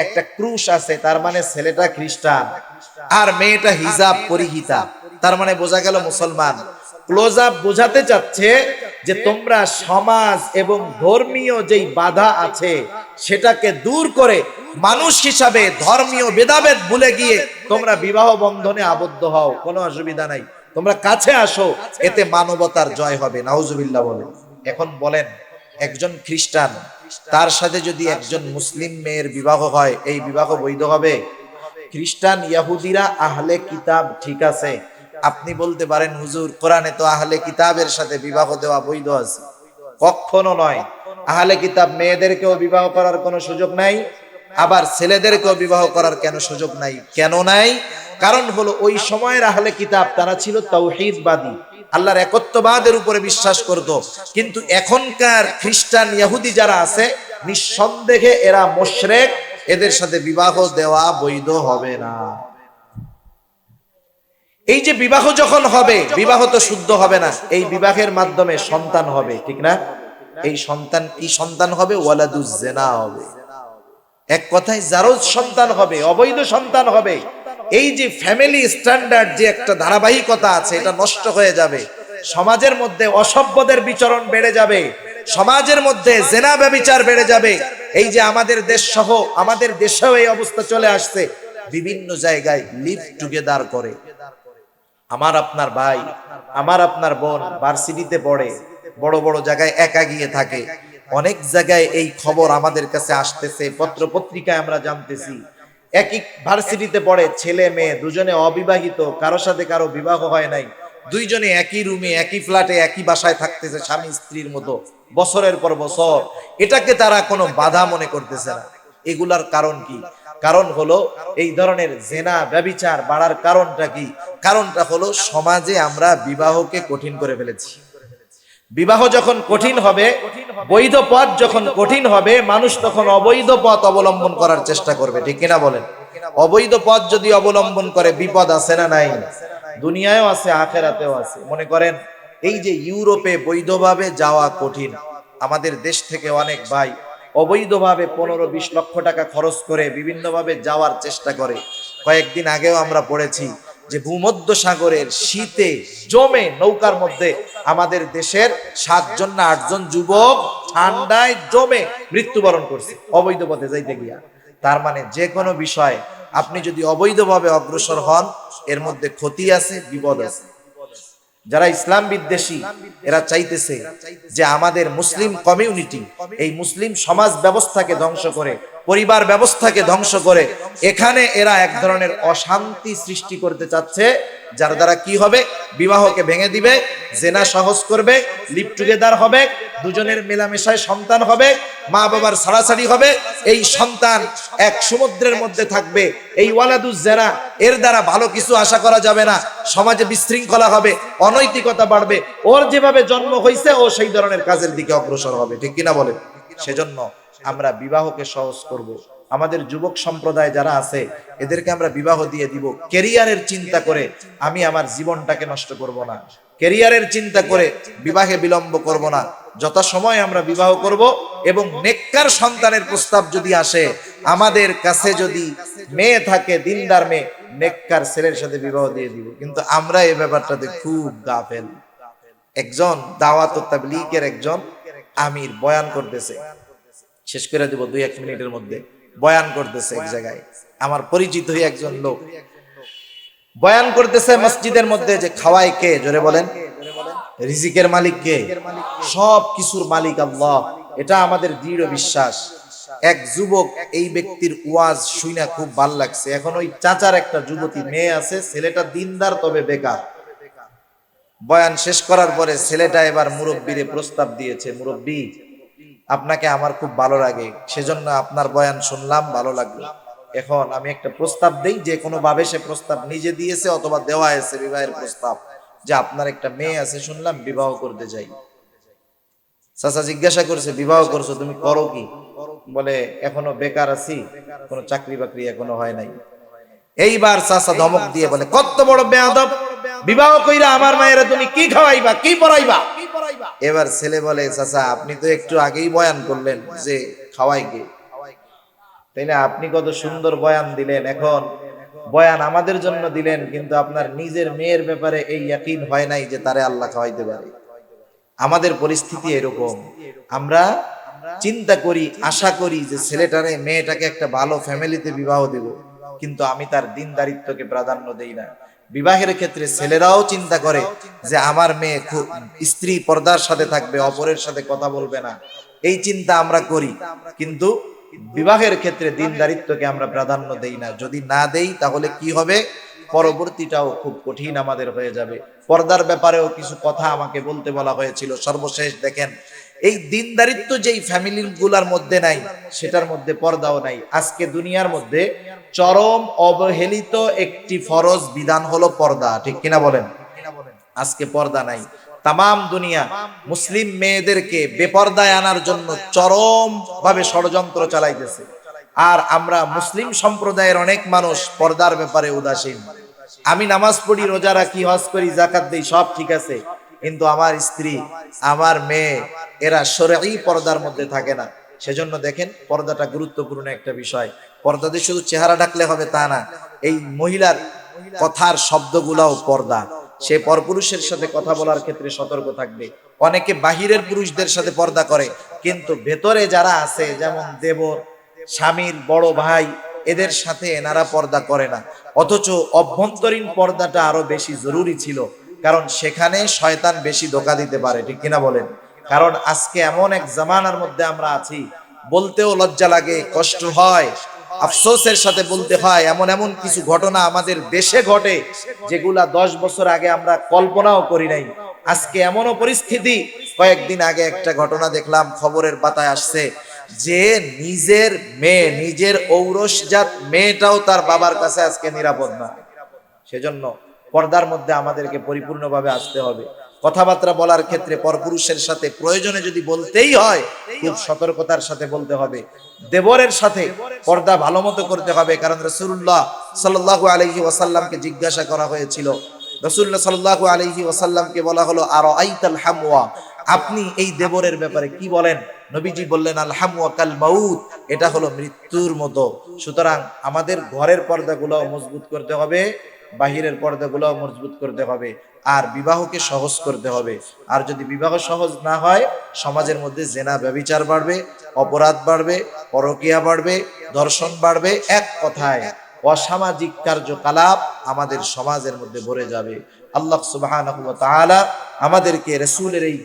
একটা ক্রুশ আছে, তার মানে ছেলেটা খ্রিস্টান, আর মেয়েটা হিজাব পরিহিতা, তার মানে বোঝা গেল মুসলমান। ক্লোজ আপ বোঝাতে চাচ্ছে যে তোমরা সমাজ এবং ধর্মীয় যেই বাধা আছে সেটাকে দূর করে মানুষ হিসাবে ধর্মীয় ভেদাভেদ ভুলে গিয়ে তোমরা বিবাহ বন্ধনে আবদ্ধ হও, কোনো অসুবিধা নাই, তোমরা কাছে আসো, এতে মানবতার জয় হবে। নাউজুবিল্লাহ বলেন। এখন বলেন, একজন খ্রিস্টান তার সাথে যদি একজন মুসলিম মেয়ের বিবাহ হয়, এই বিবাহ বৈধ হবে? খ্রিস্টান ইহুদিরা আহলে কিতাব, ঠিক আছে, আপনি বলতে পারেন হুজুর কোরআনে তো আহলে কিতাবের সাথে বিবাহ দেওয়া বৈধ আছে। কখনো নয়। আহলে কিতাব মেয়েদেরকেও বিবাহ করার কোনো সুযোগ নাই, আবার ছেলেদেরকেও বিবাহ করার কেন সুযোগ নাই? কেন নাই? কারণ হলো ওই সময়ের আহলে কিতাব তারা ছিল তাওহীদবাদী, আল্লাহর একত্ববাদের উপরে বিশ্বাস করত। কিন্তু এখনকার খ্রিস্টান ইহুদি যারা আছে, নিঃসন্দেহে এরা মুশরিক, এদের সাথে বিবাহ দেওয়া বৈধ হবে না। এই যে বিবাহ যখন হবে, বিবাহ তো শুদ্ধ হবে না, এই বিবাহের মাধ্যমে সন্তান হবে, ঠিক না? এই সন্তান কি সন্তান হবে? ওয়ালাদুজ জিনা হবে। এক কথায় জারজ সন্তান হবে, অবৈধ সন্তান হবে। এই যে ফ্যামিলি স্ট্যান্ডার্ড যে একটা ধারাবাহিকতা আছে, এটা নষ্ট হয়ে যাবে। সমাজের মধ্যে অসভ্যদের বিচরণ বেড়ে যাবে, সমাজের মধ্যে জেনা ব্যভিচার বেড়ে যাবে। এই যে আমাদের দেশ সহ আমাদের দেশেও এই অবস্থা চলে আসছে, বিভিন্ন জায়গায় লিভ টুগেদার করে। আমার আপনার ভাই, আমার আপনার বোন ভার্সিটিতে পড়ে, বড় বড় জায়গায় একা গিয়ে থাকে। অনেক জায়গায় এই খবর আমাদের কাছে আসতেছে, পত্র পত্রিকায় আমরা জানতেছি। একই ভার্সিটিতে পড়ে ছেলে মেয়ে দুজনে অবিবাহিত, কারো সাথে কারো বিবাহ হয় নাই, দুইজনে একই রুমে একই ফ্ল্যাটে একই বাসায় থাকতেছে স্বামী স্ত্রীর মতো বছরের পর বছর। এটাকে তারা কোনো বাধা মনে করতেছে না। এগুলার কারণ কি? কারণ হলো এই ধরনের জেনা ব্যভিচার বাড়ার কারণটা কি? কারণটা হলো সমাজে আমরা বিবাহকে কঠিন করে ফেলেছি। বিবাহ যখন কঠিন হবে, বৈধ পথ যখন কঠিন হবে, মানুষ তখন অবৈধ পথ অবলম্বন করার চেষ্টা করবে, ঠিক কিনা বলেন? অবৈধ পথ যদি অবলম্বন করে বিপদ আছে না নাই? দুনিয়ায়ও আছে, আখেরাতেও আছে। মনে করেন এই যে ইউরোপে বৈধভাবে যাওয়া কঠিন, আমাদের দেশ থেকে অনেক ভাই অবৈধভাবে 15-20 লক্ষ টাকা খরচ করে বিভিন্নভাবে যাওয়ার চেষ্টা করে। কয়েকদিন আগেও আমরা পড়েছি যে ভূমধ্য সাগরের শীতে জমে নৌকার মধ্যে আমাদের দেশের 7 জন না 8 জন যুবক ঠান্ডায় জমে মৃত্যুবরণ করছে অবৈধ পথে যাইতে গিয়া। তার মানে যে কোনো বিষয় আপনি যদি অবৈধভাবে অগ্রসর হন, এর মধ্যে ক্ষতি আছে, বিপদ আছে। যারা ইসলাম বিদ্বেষী, এরা চাইতেছে যে আমাদের মুসলিম কমিউনিটি, এই মুসলিম সমাজ ব্যবস্থাকে ধ্বংস করে, পরিবার ব্যবস্থাকে ধ্বংস করে, এখানে এরা এক ধরনের অশান্তি সৃষ্টি করতে চাচ্ছে, যার দ্বারা কি হবে? বিবাহকে ভেঙে দিবে, জেনা সহজ করবে, লিভ টুগেদার হবে, দুজনের মেলামেশায় সন্তান হবে, মা বাবার ছাড়াছাড়ি হবে, এই সন্তান এক সমুদ্রের মধ্যে থাকবে। এই ওয়ালাদুজ জেনা, এর দ্বারা ভালো কিছু আশা করা যাবে না। সমাজে বিশৃঙ্খলা হবে, অনৈতিকতা বাড়বে, ওর যেভাবে জন্ম হয়েছে ও সেই ধরনের কাজের দিকে অগ্রসর হবে, ঠিক কিনা বলেন? সেজন্য আমরা বিবাহকে সহজ করব। আমাদের যুবক সম্প্রদায় যারা আছে, এদেরকে আমরা বিবাহ দিয়ে দিব ক্যারিয়ারের চিন্তা করে। আমি আমার জীবনটাকে নষ্ট করব না, ক্যারিয়ারের চিন্তা করে বিবাহে বিলম্ব করব না। যথাসময় আমরা বিবাহ করব, এবং নেককার সন্তানের প্রস্তাব যদি আসে, আমাদের কাছে যদি মেয়ে থাকে দিনদার মেয়ে, নেককার ছেলের সাথে বিবাহ দিয়ে দিব। কিন্তু আমরা এই ব্যাপারটাতে খুব গাফেল। একজন দাওয়াত ও তাবলীগের একজন আমির বয়ান করতেছে, শেষ করে দেব 2-1 মিনিটের মধ্যে। বয়ান করতেছে এক জায়গায়, আমার পরিচিত একজন লোক বয়ান করতেছে মসজিদের মধ্যে, যে খাওয়ায় কে? জোরে বলেন। রিজিকের মালিক কে? সব কিছুর মালিক আল্লাহ, এটা আমাদের দৃঢ় বিশ্বাস। এক যুবক এই ব্যক্তির ওয়াজ শুনে খুব ভাল লাগছে। এখন ওই চাচার একটা যুবতী মেয়ে আছে, ছেলেটা দিনদার তবে বেকার। বয়ান শেষ করার পরে ছেলেটা এবার মুরব্বিরে প্রস্তাব দিয়েছে, মুরব্বি আপনাকে আমার খুব ভালো লাগে, সেজন্য আপনার বয়ান শুনলাম, ভালো লাগলো। এখন আমি একটা প্রস্তাব দেই, যে কোনো ভাবে সে প্রস্তাব নিজে দিয়েছে অথবা দেওয়া হয়েছে বিবাহের প্রস্তাব, যে আপনার একটা মেয়ে আছে শুনলাম, বিবাহ করতে চাই। চাচা জিজ্ঞাসা করছে, বিবাহ করছো, তুমি করো কি? বলে এখনো বেকার আছি, কোনো চাকরি বাকরি এখনো হয় নাই। এইবার চাচা ধমক দিয়ে বলে, কত বড় বেয়াদব, বিবাহ কইরা আমার মায়েরা তুমি কি খাওয়াইবা, কি পড়াইবা? এবার ছেলে বলে, চাচা আপনি তো একটু আগেই বয়ান করলেন যে খাওয়াই কে, তাই না? আপনি কত সুন্দর বয়ান দিলেন, এখন বয়ান আমাদের জন্য দিলেন, কিন্তু আপনার নিজের মেয়ের ব্যাপারে এই ইয়াকিন হয় নাই যে তারে আল্লাহ খাওয়াইতে পারে। আমাদের পরিস্থিতি এরকম, আমরা চিন্তা করি, আশা করি যে ছেলেটারে মেয়েটাকে একটা ভালো ফ্যামিলিতে বিবাহ দেব, কিন্তু আমি তার দিনদারিত্বকে প্রাধান্য দেই না। বিবাহের ক্ষেত্রে ছেলেরাও চিন্তা করে যে আমার মেয়ে খুব স্ত্রী পর্দার সাথে থাকবে, অপরের সাথে কথা বলবে না, এই চিন্তা আমরা করি, কিন্তু বিবাহের ক্ষেত্রে দিনদারিত্বকে আমরা প্রাধান্য দেই না। যদি না দেই তাহলে কি হবে, পরবর্তীটাও খুব কঠিন আমাদের হয়ে যাবে। পর্দার ব্যাপারেও কিছু কথা আমাকে বলতে বলা হয়েছিল। সর্বশেষ দেখেন, এই দিনদারিত্ব যেই ফ্যামিলি গুলার মধ্যে নাই, সেটার মধ্যে পর্দাও নাই। আজকে দুনিয়ার মধ্যে চরম অবহেলিত একটি ফরজ বিধান হলো পর্দা, ঠিক কিনা বলেন? আজকে পর্দা নাই। তাম দুনিয়া মুসলিম মেয়েদেরকে বেপর্দায় আনার জন্য চরম ভাবে ষড়যন্ত্র চালাইতেছে। আর আমরা মুসলিম সম্প্রদায়ের অনেক মানুষ পর্দার ব্যাপারে উদাসীন। আমি নামাজ পড়ি, রোজা রাখি, হজ করি, যাকাত দেই, সব ঠিক আছে, কিন্তু আমার স্ত্রী, আমার মেয়ে, এরা শরঈ পর্দার মধ্যে থাকে না। সেজন্য দেখেন, পর্দাটা গুরুত্বপূর্ণ একটা বিষয়। পর্দা দিয়ে শুধু চেহারা ঢাকলে হবে তা না, এই মহিলার কথার শব্দগুলাও পর্দা। সে পরপুরুষের সাথে কথা বলার ক্ষেত্রে সতর্ক থাকবে। অনেকে বাহিরের পুরুষদের সাথে পর্দা করে, কিন্তু ভেতরে যারা আছে, যেমন দেবর, স্বামীর বড় ভাই, এদের সাথে এনারা পর্দা করে না। অথচ অভ্যন্তরীণ পর্দাটা আরো বেশি জরুরি ছিল, কারণ সেখানে শয়তান বেশি ধোঁকা দিতে পারে, ঠিক কিনা বলেন? কারণ আজকে এমন এক জামানার মধ্যে আমরা আছি, বলতেও লজ্জা লাগে, কষ্ট হয়, আফসোসের সাথে বলতে হয়, এমন এমন কিছু ঘটনা আমাদের দেশে ঘটে যেগুলা 10 বছর আগে আমরা কল্পনাও করি নাই। আজকে এমনও পরিস্থিতি, কয়েকদিন আগে একটা ঘটনা দেখলাম, খবরের পাতায় আসছে যে নিজের মেয়ে, নিজের ঔরসজাত মেয়েটাও তার বাবার কাছে আজকে নিরাপদ না। সেজন্য পর্দার মধ্যে আমাদেরকে পরিপূর্ণভাবে আসতে হবে। কথাবার্তা বলার ক্ষেত্রে পরপুরুষের সাথে প্রয়োজনে যদি বলতেই হয়, খুব সতর্কতার সাথে বলতে হবে। দেবরের সাথে পর্দা ভালো মতো করতে হবে, কারণ রাসূলুল্লাহ সাল্লাল্লাহু আলাইহি ওয়াসাল্লামকে জিজ্ঞাসা করা হয়েছিল। রাসূলুল্লাহ সাল্লাল্লাহু আলাইহি ওয়াসাল্লামকে বলা হলো, আরাআইতাল হামওয়া, আপনি এই দেবরের ব্যাপারে কি বলেন? নবীজি বললেন, আল হামওয়া কাল মাউত, এটা হলো মৃত্যুর মতো। সুতরাং আমাদের ঘরের পর্দাগুলো মজবুত করতে হবে, বাহিরের পর্দাগুলো মজবুত করতে হবে, আর বিবাহকে সহজ করতে হবে। আর যদি বিবাহ সহজ না হয়, সমাজের মধ্যে জেনা ব্যভিচার বাড়বে, অপরাধ বাড়বে, পরকীয়া বাড়বে, ধর্ষণ বাড়বে, এক কথায় অসামাজিক কার্যকলাপ আমাদের সমাজের মধ্যে ভরে যাবে। আল্লাহ সুবহানাহু ওয়া তাআলা আমাদেরকে রাসূলের এই